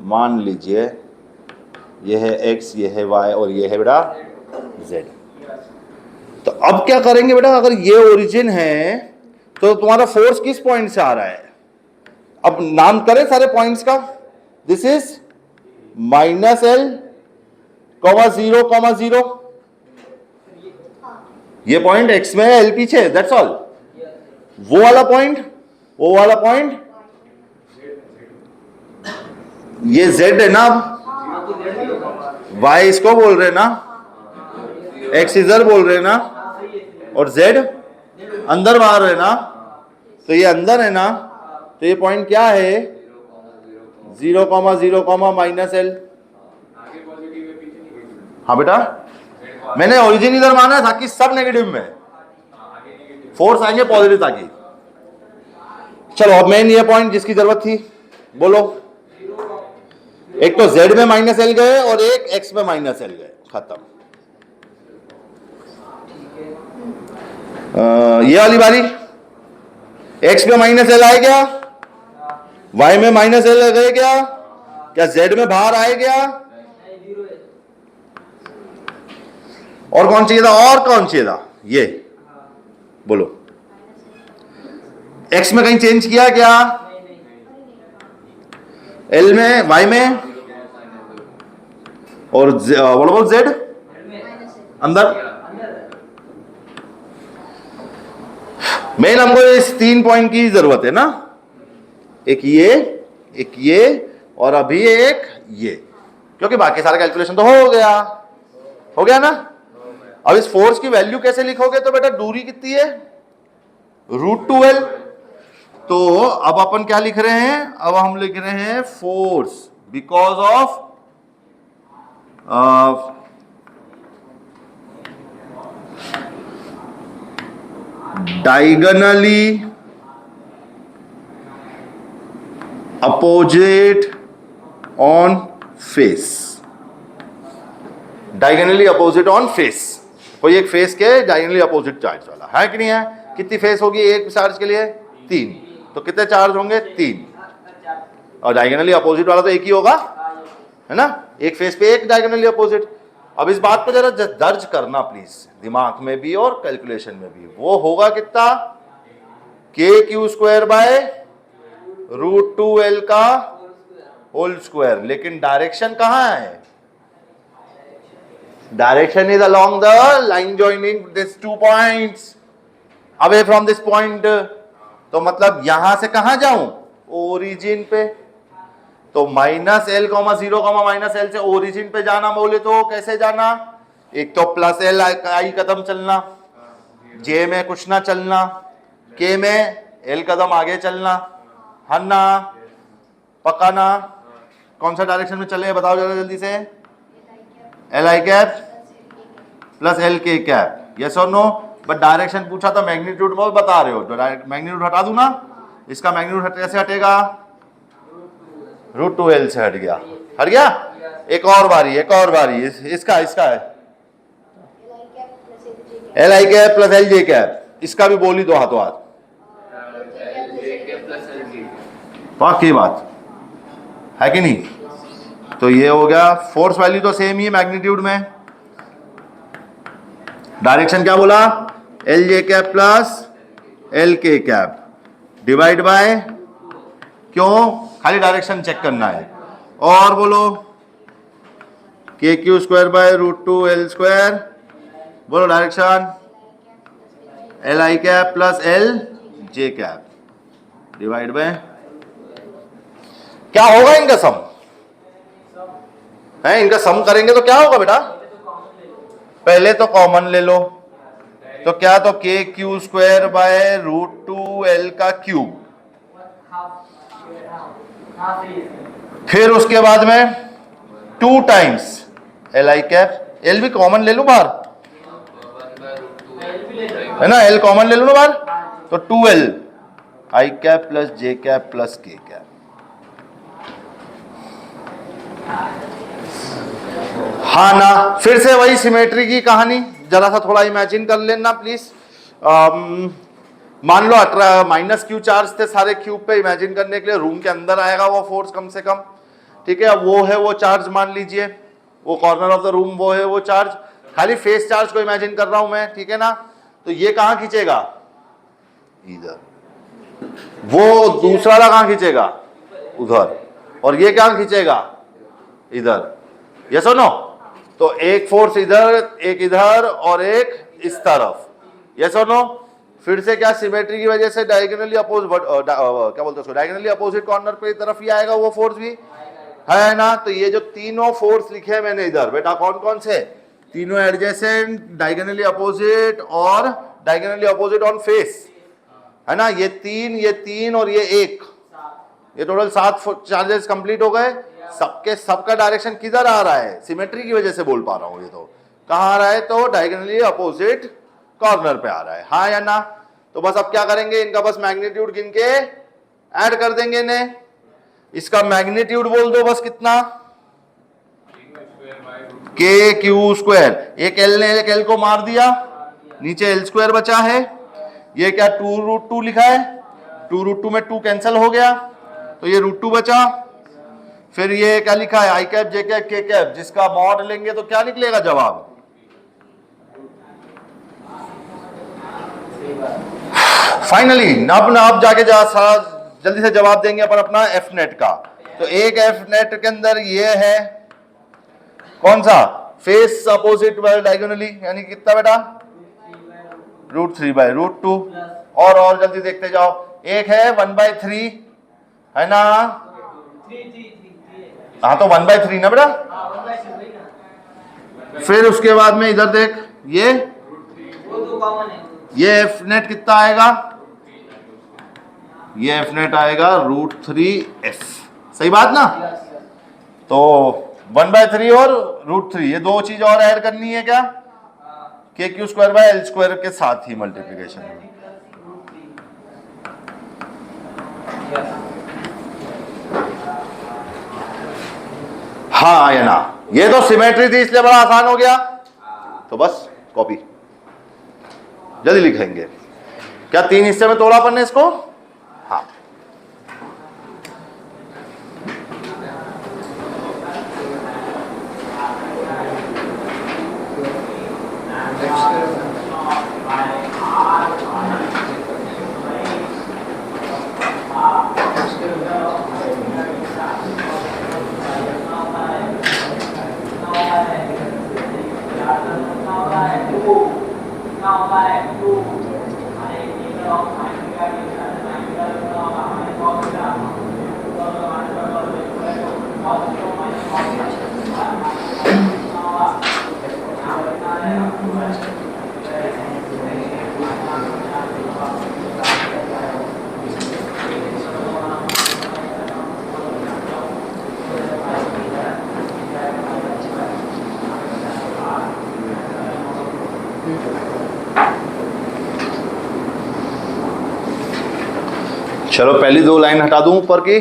मान लीजिए ये है एक्स, ये है वाई, और ये है बेटा जेड। तो अब क्या करेंगे बेटा? अगर ये ओरिजिन है तो तुम्हारा फोर्स किस पॉइंट से आ रहा है? अब नाम करें सारे पॉइंट्स का। This is -L, 0, 0। ये पॉइंट एक्स में है, एल पीछे, दैट्स ऑल। वो वाला पॉइंट, वो वाला पॉइंट, ये जेड है ना। अब वाई इसको बोल रहे ना, एक्स इधर बोल रहे ना, और जेड अंदर बाहर है ना। तो ये अंदर है ना, तो ये पॉइंट क्या है? 0,0, माइनस एल। हाँ बेटा, मैंने ओरिजिन इधर माना है ताकि सब नेगेटिव में, फोर्स आएंगे पॉजिटिव ताकि। चलो अब मेन ये पॉइंट जिसकी जरूरत थी, बोलो। एक तो z में माइनस एल गए और एक x में माइनस एल गए, खत्म। ये वाली बारी x में माइनस एल आए क्या, y में माइनस एल गए क्या z में बाहर आए क्या, और कौन चाहिए था, और कौन चाहिए था, ये बोलो। x में कहीं चेंज किया क्या, l में, y में, और व्हाट अबाउट z अंदर। मेन हमको इस 3 पॉइंट की जरूरत है ना, एक ये और अभी एक ये, क्योंकि बाकी सारा कैलकुलेशन तो हो गया ना। अब इस फोर्स की वैल्यू कैसे लिखोगे, तो बेटा दूरी कितनी है, √2l। तो अब अपन क्या लिख रहे हैं, अब हम लिख रहे हैं force because of diagonally opposite on face. Diagonally opposite on face, कोई एक फेस के डायगोनली अपोजिट चार्ज वाला है कि नहीं है। कितनी फेस होगी एक चार्ज के लिए, 3, तो कितने चार्ज होंगे, 3, और डायगोनली अपोजिट वाला तो एक ही होगा, है ना, एक फेस पे एक डायगोनली अपोजिट। अब इस बात को जरा दर्ज करना प्लीज, दिमाग में भी और कैलकुलेशन में भी। वो होगा कितना, KQ² बाय √2l का होल स्क्वायर। लेकिन डायरेक्शन कहां है, direction is along the line joining this 2 points away from this point. तो मतलब यहां से कहां जाऊं, ओरिजिन पे। तो -l,0, -l से ओरिजिन पे जाना बोले तो कैसे जाना, एक तो +l आई कदम चलना, j में कुछ ना चलना, k में l कदम आगे चलना, है ना, पक्का ना। कौन सा डायरेक्शन में चले बताओ जरा जल्दी से, li cap plus lk cap, yes और नो। बट डायरेक्शन पूछा था, मैग्नीट्यूड में बता रहे हो, तो मैग्नीट्यूड हटा दूं ना, इसका मैग्नीट्यूड कैसे हटेगा, √2l से हट गया। एक और बारी इसका है li cap plus lj cap, इसका भी बोली दो हाथों हाथ, पक्की बात है कि नहीं। तो ये हो गया, फोर्स वैल्यू तो सेम ही है मैग्नीट्यूड में, डायरेक्शन क्या बोला, lj cap plus lk cap divide by, क्यों, खाली डायरेक्शन चेक करना है। और बोलो, KQ² बाय √2l², बोलो direction li cap plus lj cap divide by, क्या होगा इनका सम है, इनका सम करेंगे तो क्या होगा बेटा, पहले तो कॉमन ले लो, तो क्या, तो KQ² बाय √2l का क्यूब, फिर उसके बाद में 2 टाइम्स li कैप, l भी कॉमन ले लूं बाहर, है ना, l कॉमन ले लूं ना बाहर, तो 2l i cap plus j cap plus k cap. हाँ ना, फिर से वही सिमेट्री की कहानी, जरा सा थोड़ा इमेजिन कर लेना प्लीज। मान लो -q चार्ज थे सारे क्यूब पे, इमेजिन करने के लिए रूम के अंदर आएगा वो फोर्स कम से कम, ठीक है। वो है वो चार्ज, मान लीजिए वो कॉर्नर ऑफ द रूम वो है वो चार्ज, खाली फेस चार्ज को इमेजिन कर रहा हूं मैं, ठीक है ना। तो ये कहां खींचेगा, इधर, वो दूसरा वाला कहां खींचेगा, उधर, और ये कहां खींचेगा, इधर, यस और नो। तो एक फोर्स इधर, एक इधर और एक इस तरफ, यस और नो। फिर से क्या, सिमेट्री की वजह से डायगोनली अपोजिट, क्या बोलते हैं उसको, डायगोनली अपोजिट कॉर्नर पे तरफ ही आएगा वो फोर्स भी, है ना। तो ये जो तीनों फोर्स लिखे हैं मैंने इधर, बेटा कौन कौन से, तीनों एडजेसेंट, डायगोनली अपोजिट और डायगोनली अपोजिट ऑन फेस, है ना। ये तीन और ये एक, ये टोटल 7 चार्जेस कंप्लीट हो गए। सबके सबका डायरेक्शन किधर आ रहा है, सिमेट्री की वजह से बोल पा रहा हूं। ये तो कहां आ रहा है, तो डायगोनली अपोजिट कॉर्नर पे आ रहा है, हाँ या ना। तो बस अब क्या करेंगे, इनका बस मैग्नीट्यूड गिन के ऐड कर देंगे इन्हें। इसका मैग्नीट्यूड बोल दो बस कितना, के क्यू स्क्वायर। एक एल ने एक एल को मार दिया, नीचे एल स्क्वायर बचा है। ये क्या 2√2 लिखा है, 2√2 में 2 कैंसिल हो गया, तो ये √2 बचा। फिर ये क्या लिखा है, आई कैप जे कैप के कैप, जिसका मॉड लेंगे तो क्या निकलेगा जवाब। फाइनली अब जाके जल्दी से जवाब देंगे अपन अपना एफ नेट का। तो एक एफ नेट के अंदर ये है कौन सा, फेस अपोजिट डायगोनली, यानी कितना बेटा, √3/√2। और जल्दी देखते जाओ, एक है 1/3 है ना, हाँ तो 1/3 ना बेटा। फिर उसके बाद में इधर देख, ये एफ नेट कितना आएगा, ये एफ नेट आएगा √3f, सही बात ना। तो 1/3 और √3, ये दो चीज और ऐड करनी है क्या, के Q square by L square के साथ ही मल्टीप्लीकेशन में। हाँ या ना, ये तो सिमेट्री थी इसलिए बड़ा आसान हो गया। तो बस कॉपी जल्दी लिखेंगे। क्या 3 हिस्से में तोड़ा अपन ने इसको, हाँ। चलो पहली 2 लाइन हटा दूं ऊपर की।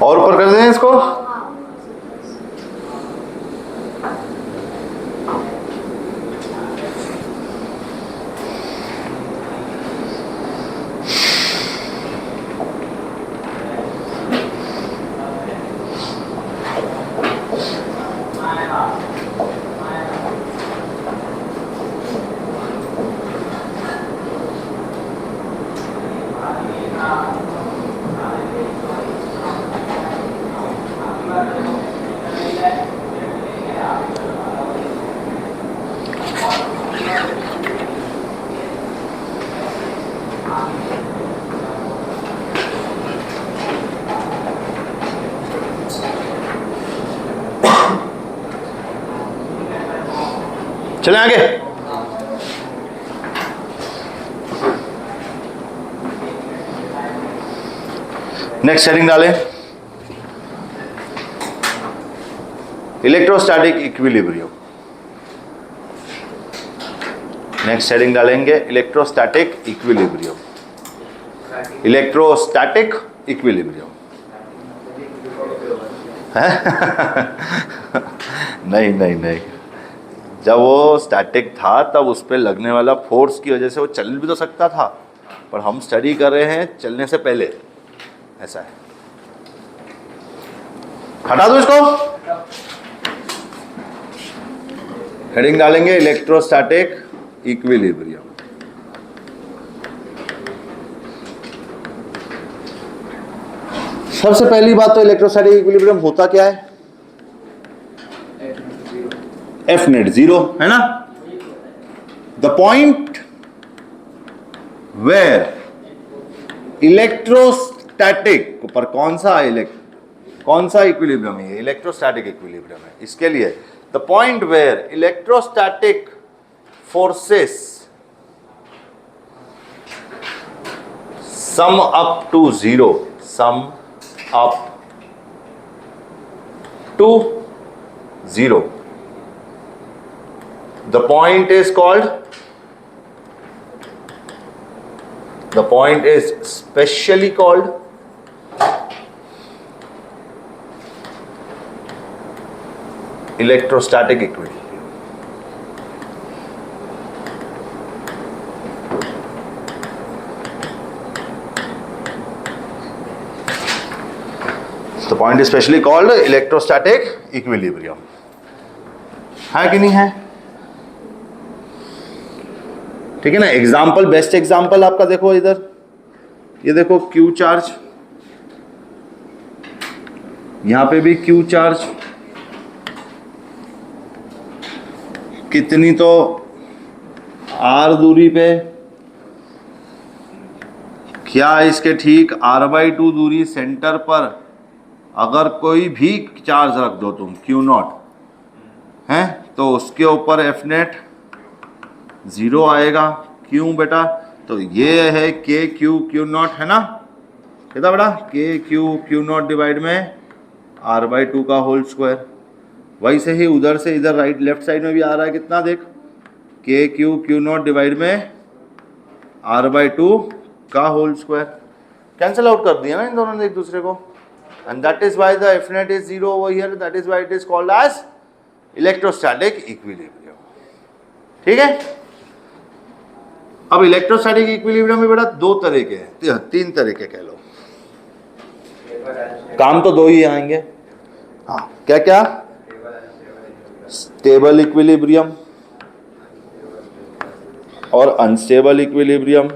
और ऊपर कर दें इसको। चलें आगे। नेक्स्ट शेयरिंग डालें। Electrostatic equilibrium. नेक्स्ट हेडिंग डालेंगे इलेक्ट्रोस्टैटिक इक्विलिब्रियम। इलेक्ट्रोस्टैटिक इक्विलिब्रियम नहीं नहीं नहीं, जब वो स्टैटिक था तब उस पर लगने वाला फोर्स की वजह से वो चल भी तो सकता था, पर हम स्टडी कर रहे हैं चलने से पहले, ऐसा है। हटा दो इसको। हेडिंग डालेंगे इलेक्ट्रोस्टैटिक इक्विलिब्रियम। सबसे पहली बात तो इलेक्ट्रोस्टैटिक इक्विलिब्रियम होता क्या है? एफ नेट जीरो, है ना? द पॉइंट वेयर इलेक्ट्रोस्टैटिक पर कौन सा इक्विलिब्रियम है? इलेक्ट्रोस्टैटिक इक्विलिब्रियम है। इसके लिए the point where electrostatic forces sum up to zero, sum up to zero. The point is specially called electrostatic equilibrium. The point is specially called electrostatic equilibrium. है कि नहीं है? ठीक है ना? एग्जाम्पल, बेस्ट एग्जाम्पल आपका देखो इधर, ये देखो क्यू चार्ज, यहां पे भी क्यू चार्ज, कितनी तो आर दूरी पे, क्या इसके ठीक r/2 दूरी सेंटर पर अगर कोई भी चार्ज रख दो तुम Q नॉट है तो उसके ऊपर एफ नेट जीरो आएगा। क्यों बेटा? तो ये है के क्यू नॉट, है ना? कितना बेटा? के क्यू नॉट डिवाइड में r/2 का होल स्क्वायर। वैसे ही उधर से इधर राइट लेफ्ट साइड में भी आ रहा है, कितना देख, के क्यू नॉट डिवाइड में r/2 का होल स्क्वायर। कैंसिल आउट कर दिया ना इन दोनों ने एक दूसरे को, and that is why the F net is zero over here. That is why it is called as electrostatic equilibrium. ठीक है? अब इलेक्ट्रोस्टैटिक इक्विलिब्रियम में बेटा दो तरह के हैं, तीन तरह के कह लो, काम तो दो ही आएंगे। हाँ, क्या क्या? स्टेबल इक्विलिब्रियम और अनस्टेबल इक्विलिब्रियम।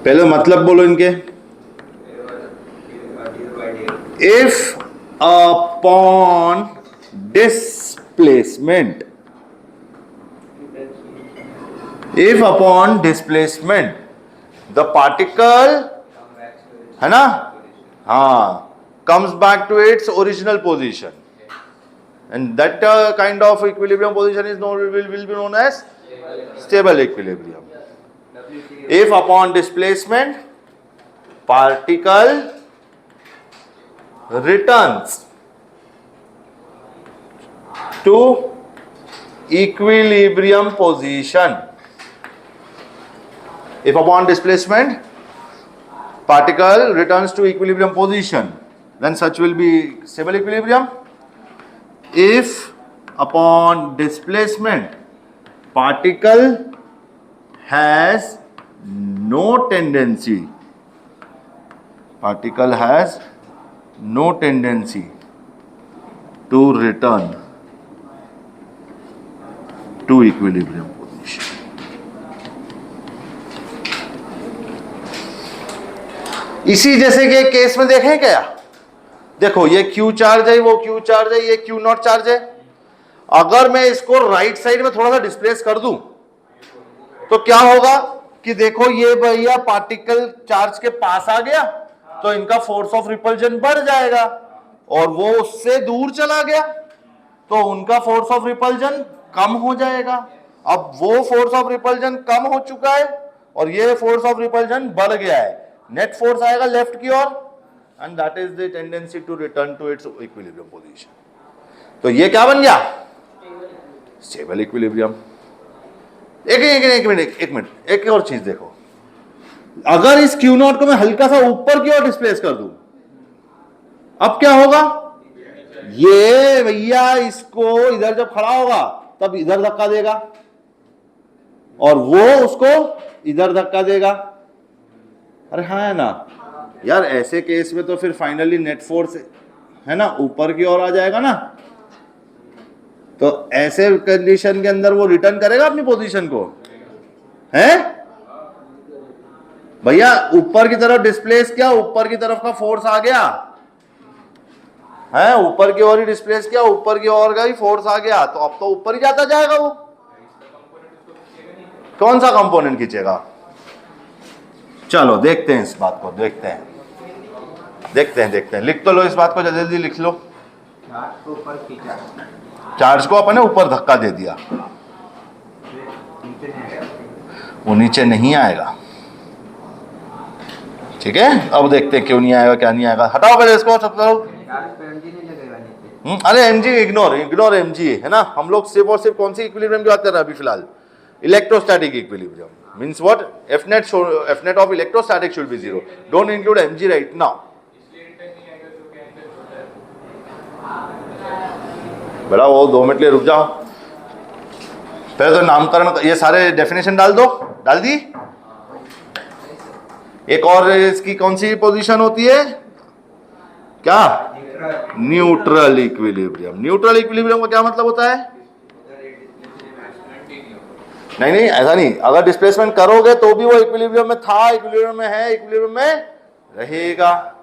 पहले मतलब बोलो इनके। If upon displacement, the particle, है ना, हाँ, comes back to its original position, and that kind of equilibrium position is will be known as stable equilibrium. If upon displacement particle returns to equilibrium position, if upon displacement particle returns to equilibrium position, then such will be stable equilibrium. If upon displacement particle has no tendency to return to equilibrium position. इसी जैसे के case में देखें क्या? देखो ये Q charge है, वो Q चार्ज है, ये Q नॉट चार्ज है। अगर मैं इसको राइट साइड में थोड़ा सा डिस्प्लेस कर दूं तो क्या होगा कि देखो ये भैया पार्टिकल चार्ज के पास आ गया तो इनका फोर्स ऑफ रिपल्जन बढ़ जाएगा, और वो उससे दूर चला गया तो उनका फोर्स ऑफ रिपल्जन कम हो जाएगा। अब वो फोर्स ऑफ रिपल्जन कम हो चुका है और ये फोर्स ऑफ रिपल्जन बढ़ गया है, नेट फोर्स आएगा लेफ्ट की ओर, and that is the tendency to return to its equilibrium position. तो ये क्या बन गया? Stable equilibrium. एक मिनट एक और चीज देखो, अगर इस Q नॉट को मैं हल्का सा ऊपर की ओर डिस्प्लेस कर दूं, अब क्या होगा? ये भैया इसको इधर जब खड़ा होगा तब इधर धक्का देगा और वो उसको इधर धक्का देगा। अरे हाँ है ना यार, ऐसे केस में तो फिर फाइनली नेट फोर्स है ना ऊपर की ओर आ जाएगा ना, तो ऐसे कंडीशन के अंदर वो रिटर्न करेगा अपनी पोजीशन को, है भैया? ऊपर की तरफ डिस्प्लेस किया, ऊपर की तरफ का फोर्स आ गया है, ऊपर की ओर ही डिस्प्लेस किया, ऊपर की ओर का ही फोर्स आ गया, तो अब तो ऊपर ही जाता जाएगा वो। कौन सा कंपोनेंट खींचेगा? चलो देखते हैं इस बात को, देखते हैं। लिख तो लो इस बात को, जल्दी लिख लो। चार्ज को ऊपर खींचा, चार्ज को अपन ने ऊपर धक्का दे दिया, नीचे नहीं आएगा। वो नीचे नहीं आएगा। ठीक है, अब देखते हैं क्यों नहीं आएगा, क्या नहीं आएगा। हटाओ पहले इसको, सब करो। चार्ज पे एनर्जी नहीं लगेगा नीचे। अरे एमजी इग्नोर एमजी है ना, हम लोग सिर्फ और सिर्फ कौन सी इक्विलिब्रियम की बात कर रहे हैं अभी फिलहाल? Electrostatic equilibrium. Means what? F net of electrostatic should be 0, don't include MG right now. बड़ा वो 2 मिनट लिए रुक जाओ, पहले तो नामकरण, ये सारे डेफिनेशन डाल दो। डाल दी? एक और इसकी कौन सी पोजीशन होती है? क्या? Neutral equilibrium. न्यूट्रल इक्विलिब्रियम का क्या मतलब होता है? नहीं ऐसा नहीं, अगर डिस्प्लेसमेंट करोगे तो भी वो इक्विलिब्रियम में था, इक्विलिब्रियम में है, इक्विलिब्रियम में रहेगा,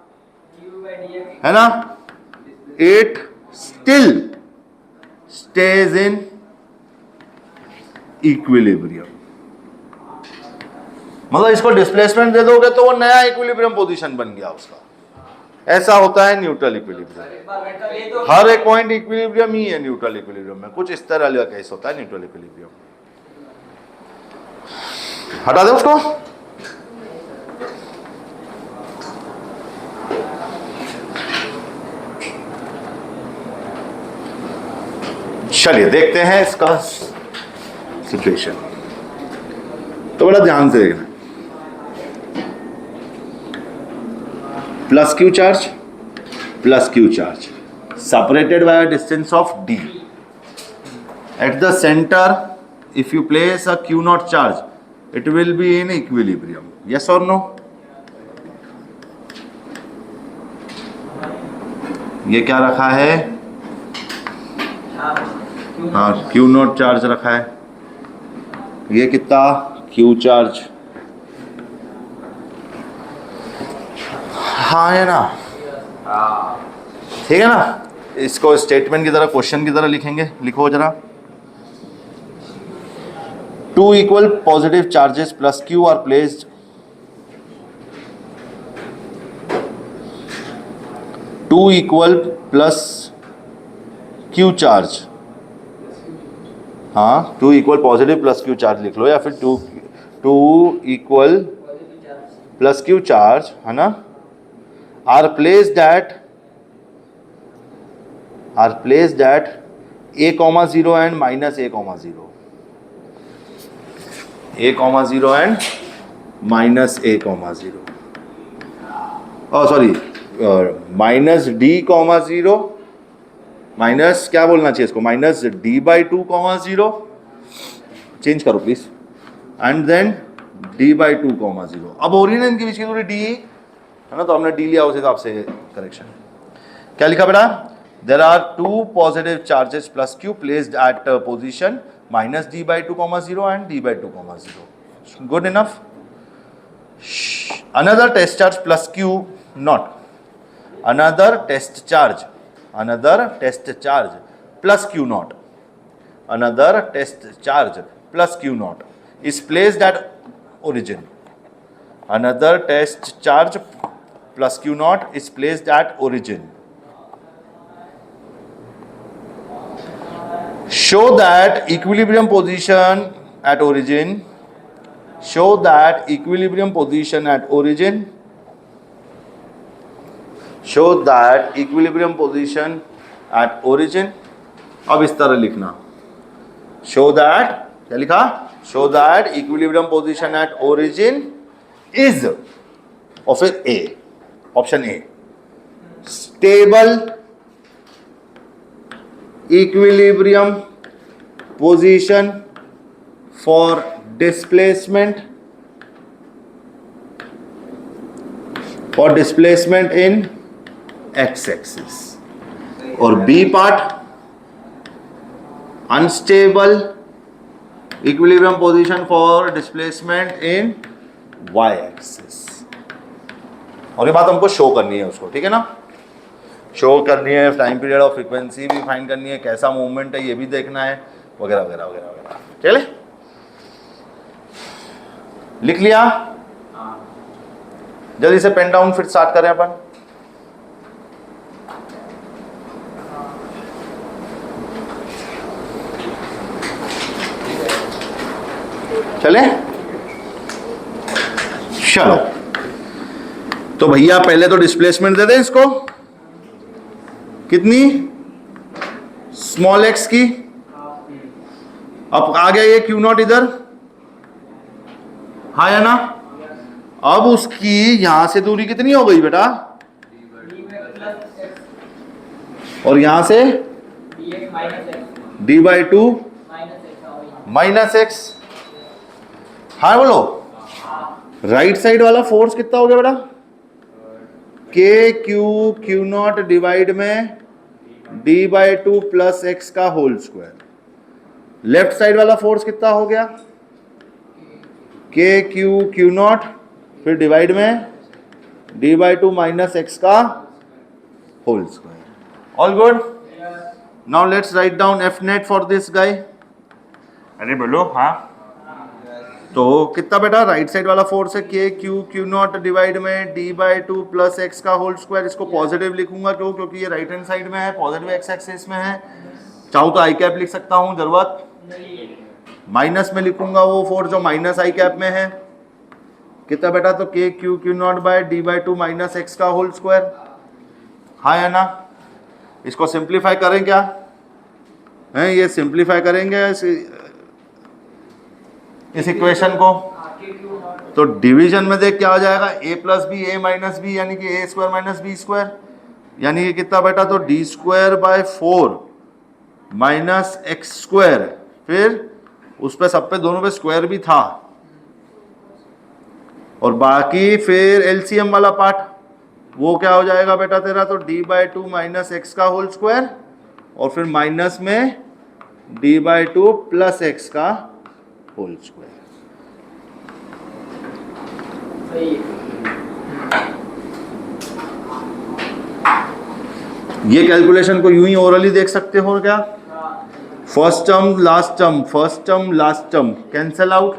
है ना? It still stage in equilibrium. मतलब इसको डिस्प्लेसमेंट दे दोगे तो वो नया इक्विलिब्रियम पोजीशन बन गया उसका। ऐसा होता है न्यूट्रल इक्विलिब्रियम। हर एक पॉइंट इक्विलिब्रियम ही है न्यूट्रल इक्विलिब्रियम में, कुछ इस तरह का केस होता है न्यूट्रल इक्विलिब्रियम। हटा दे उसको। चलिए देखते हैं इसका सिचुएशन, तो बड़ा ध्यान से देखना। Plus Q charge separated by a distance of d. At the center, if you place a q naught charge, it will be in equilibrium. Yes or no? ये क्या रखा है? हाँ, q naught चार्ज रखा है। ये कितना? q charge. हाँ है ना, ठीक है ना? इसको स्टेटमेंट की तरह, क्वेश्चन की तरह लिखेंगे। लिखो जरा। 2 equal positive charges plus q are placed two equal plus q charge, हाँ 2 equal positive plus q charge लिख लो, या फिर 2 equal plus q charge, है ना, are placed at a comma 0 and minus a comma 0, a comma 0 and minus a comma 0, oh sorry, minus d comma 0, minus क्या बोलना चाहिए इसको, minus d by 2 comma 0, change करो please, and then d by 2 comma 0। अब origin के बीच की दूरी d है ना, तो हमने d लिया, उस हिसाब से करेक्शन। क्या लिखा बेटा? There are 2 positive charges plus q placed at position minus d by 2 comma 0 and d by 2 comma 0. Good enough. Another test charge plus q naught. Another test charge plus q naught. Another test charge plus q naught is placed at origin. Another test charge plus q naught is placed at origin. Show that equilibrium position at origin show that equilibrium position at origin, अब इस तरह लिखना, show that, क्या लिखा, show that equilibrium position at origin is, और फिर A, option A, stable equilibrium position for displacement, और displacement in X axis, और B part unstable equilibrium position for displacement in Y axis. और ये बात हमको शो करनी है उसको, ठीक है ना, शो करनी है, टाइम पीरियड और फ्रीक्वेंसी भी फाइंड करनी है, कैसा मूवमेंट है ये भी देखना है, वगैरह वगैरह वगैरह वगैरह। चले, लिख लिया, जल्दी से पेन डाउन फिर स्टार्ट करें अपन। चले, चलो, तो भैया पहले तो डिस्प्लेसमेंट दे दें इसको, कितनी, स्मॉल एक्स की, अब आ गया ये क्यू नॉट इधर, हाँ या ना, अब उसकी यहां से दूरी कितनी हो गई बेटा, और यहां से D by two minus x, हाँ बोलो, राइट साइड वाला फोर्स कितना हो गया बेटा, के क्यू क्यू नॉट डिवाइड में D by two plus x का होल स्क्वायर, लेफ्ट साइड वाला फोर्स कितना हो गया, के क्यू क्यू नॉट फिर डिवाइड में D by two minus x का whole square. All good, now let's write down F net for this guy. अरे बोलो हाँ, तो कितना बेटा, राइट साइड वाला फोर्स है के क्यू क्यू नॉट डिवाइड में D by two plus x का होल स्क्वायर, इसको पॉजिटिव लिखूंगा क्यों, क्योंकि ये राइट हैंड साइड में है, पॉजिटिव एक्स एक्सिस में है, चाहूँ तो आई कैप लिख सकता हूँ, जरूरत माइनस में लिखूंगा वो फोर्स जो माइनस आई कैप में है, कितना बेटा, तो K Q Q not by D by two minus x का होल स्क्वायर, हाँ या ना। इसको सिंप्लीफाई करें क्या है, ये सिंप्लीफाई करेंगे इस इक्वेशन को, तो डिवीजन में देख क्या हो जाएगा, a plus B A minus B, यानी कि A square minus B square, यानी कि कितना बेटा, तो D square by 4 minus X square, फिर उस पे सब पे दोनों पे स्क्वायर भी था, और बाकी फिर एलसीएम वाला पार्ट वो क्या हो जाएगा बेटा तेरा, तो d by two minus x का होल स्क्वायर, और फिर माइनस में D by two plus x का होल स्क्वायर। ये कैलकुलेशन को यूं ही ओरली देख सकते हो क्या, first term last term, first term last term cancel out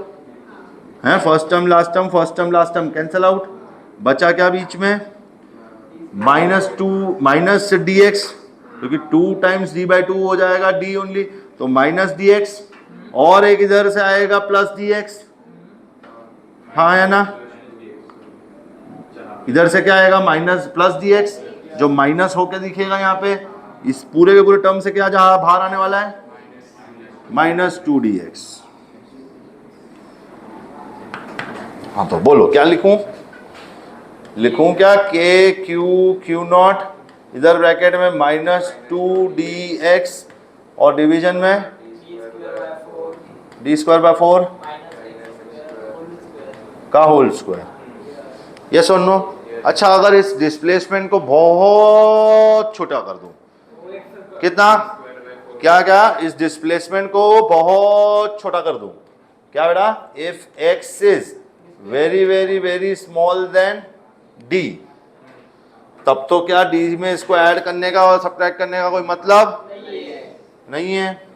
है, first term last term, first term last term cancel out, बचा क्या बीच में, minus two minus d x, क्योंकि 2 टाइम्स डी बाई टू हो जाएगा डी ओनली, तो minus d x, और एक इधर से आएगा प्लस डी एक्स, हाँ है ना, इधर से क्या आएगा, माइनस प्लस डी एक्स, जो माइनस होके दिखेगा यहाँ पे, इस पूरे के पूरे टर्म से क्या जहां बाहर आने वाला है, माइनस 2dx। हाँ तो बोलो क्या लिखूं, लिखूं क्या, के क्यू क्यू नॉट इधर ब्रैकेट में माइनस 2dx, और डिवीजन में डी स्क्वायर बाय 4 का होल स्क्वायर, यस और नो। अच्छा, अगर इस डिस्प्लेसमेंट को बहुत छोटा कर दूं, कितना, क्या क्या, इस डिस्प्लेसमेंट को बहुत छोटा कर दूं, क्या बेटा, if x is very very very small then d, तब तो क्या d में इसको ऐड करने का और सब्ट्रैक्ट करने का कोई मतलब नहीं है।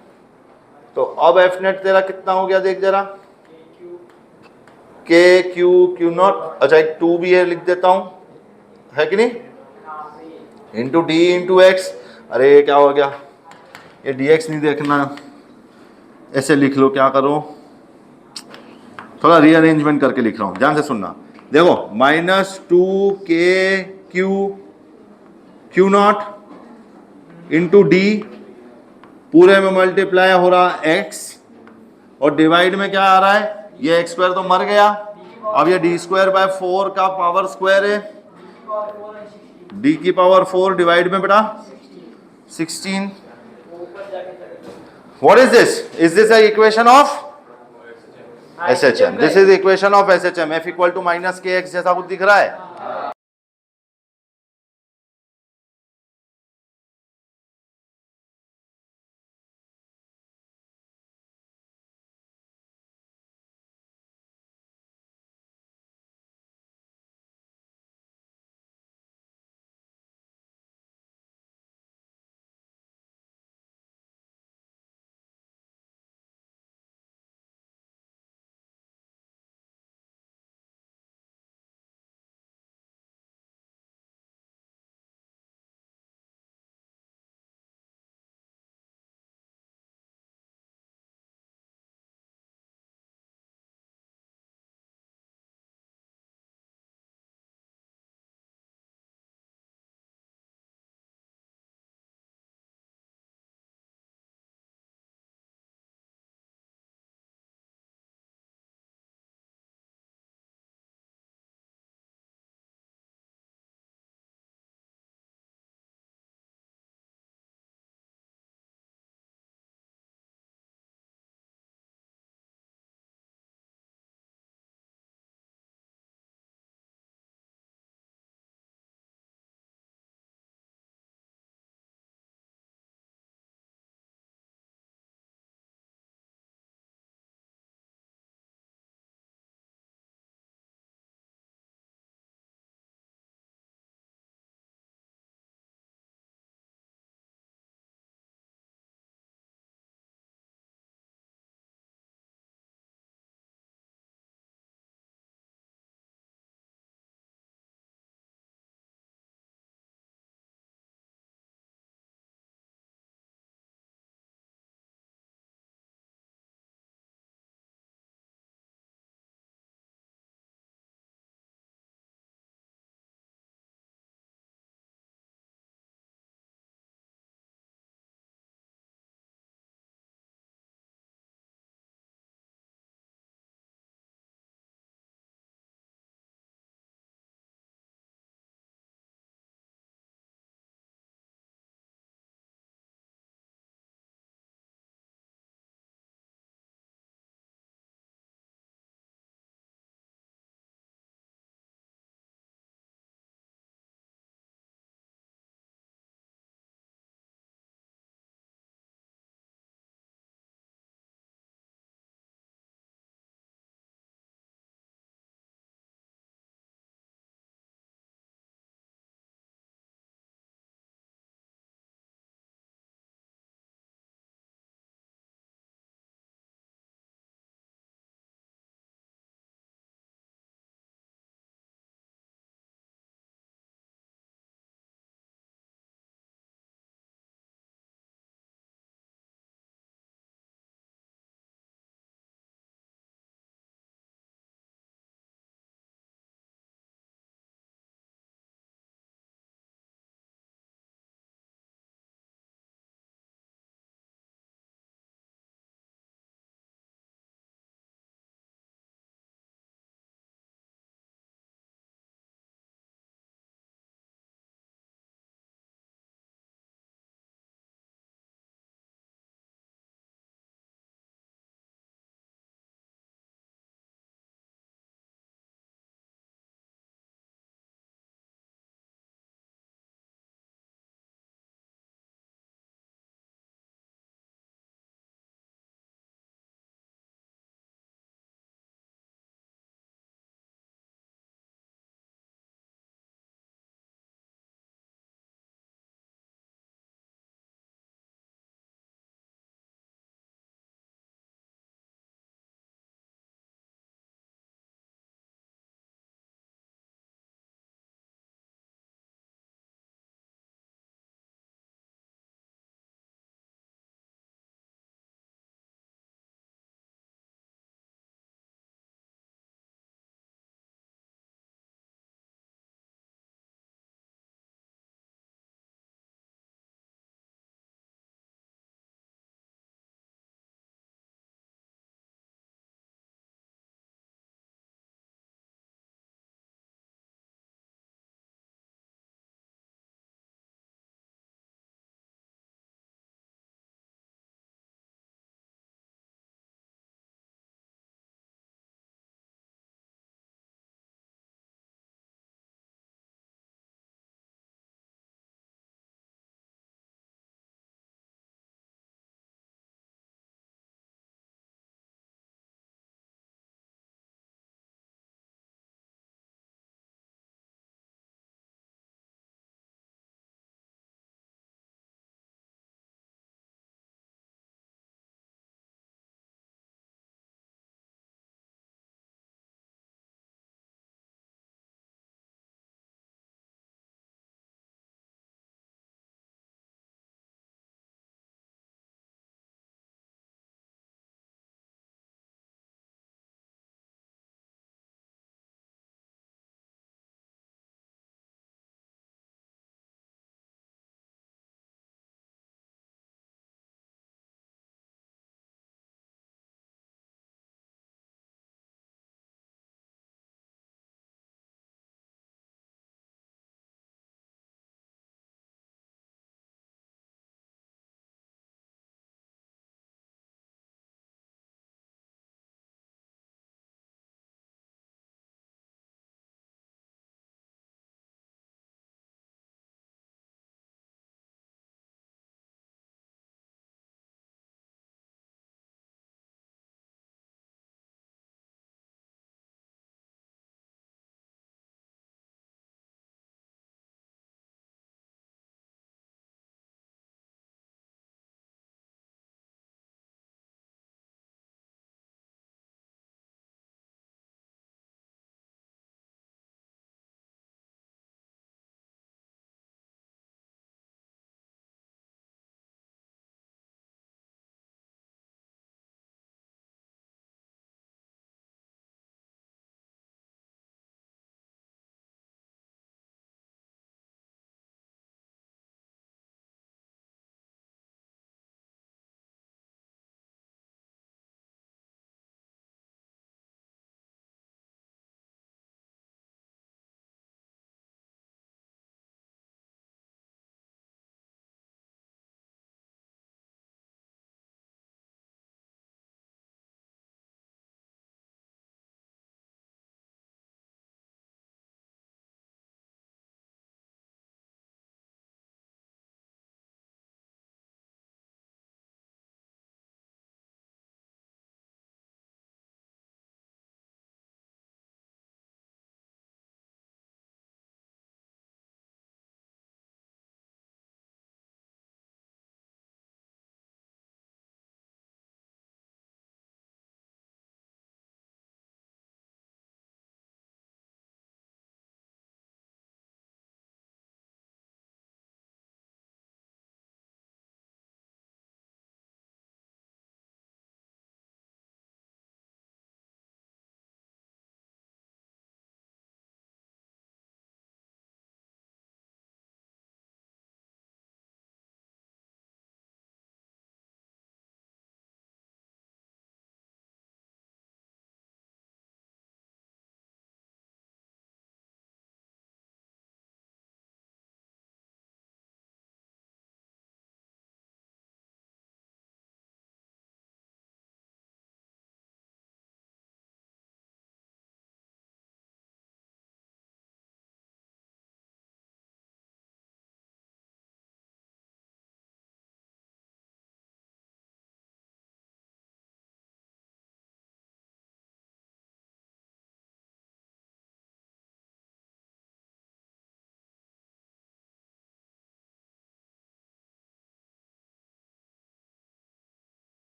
तो अब एफ नेट तेरा कितना हो गया, देख जरा, के क्यू क्यू नॉट, अच्छा एक 2 भी है, लिख देता हूं, है कि नहीं, इंटू डी इंटू एक्स, अरे क्या हो गया, ये dx नहीं देखना, ऐसे लिख लो, क्या करो, थोड़ा रीअरेंजमेंट करके लिख रहा हूं, ध्यान से सुनना, देखो, माइनस 2 के Q Q not into D, पूरे में मल्टीप्लाई हो रहा x, और डिवाइड में क्या आ रहा है, ये x स्क्वायर तो मर गया, अब ये d स्क्वायर बाय 4 का पावर स्क्वायर है, d की पावर 4 डिवाइड में बेटा 16. What is this? Is this a equation of SHM? This is equation of SHM. F equal to minus kx जैसा कुछ दिख रहा है.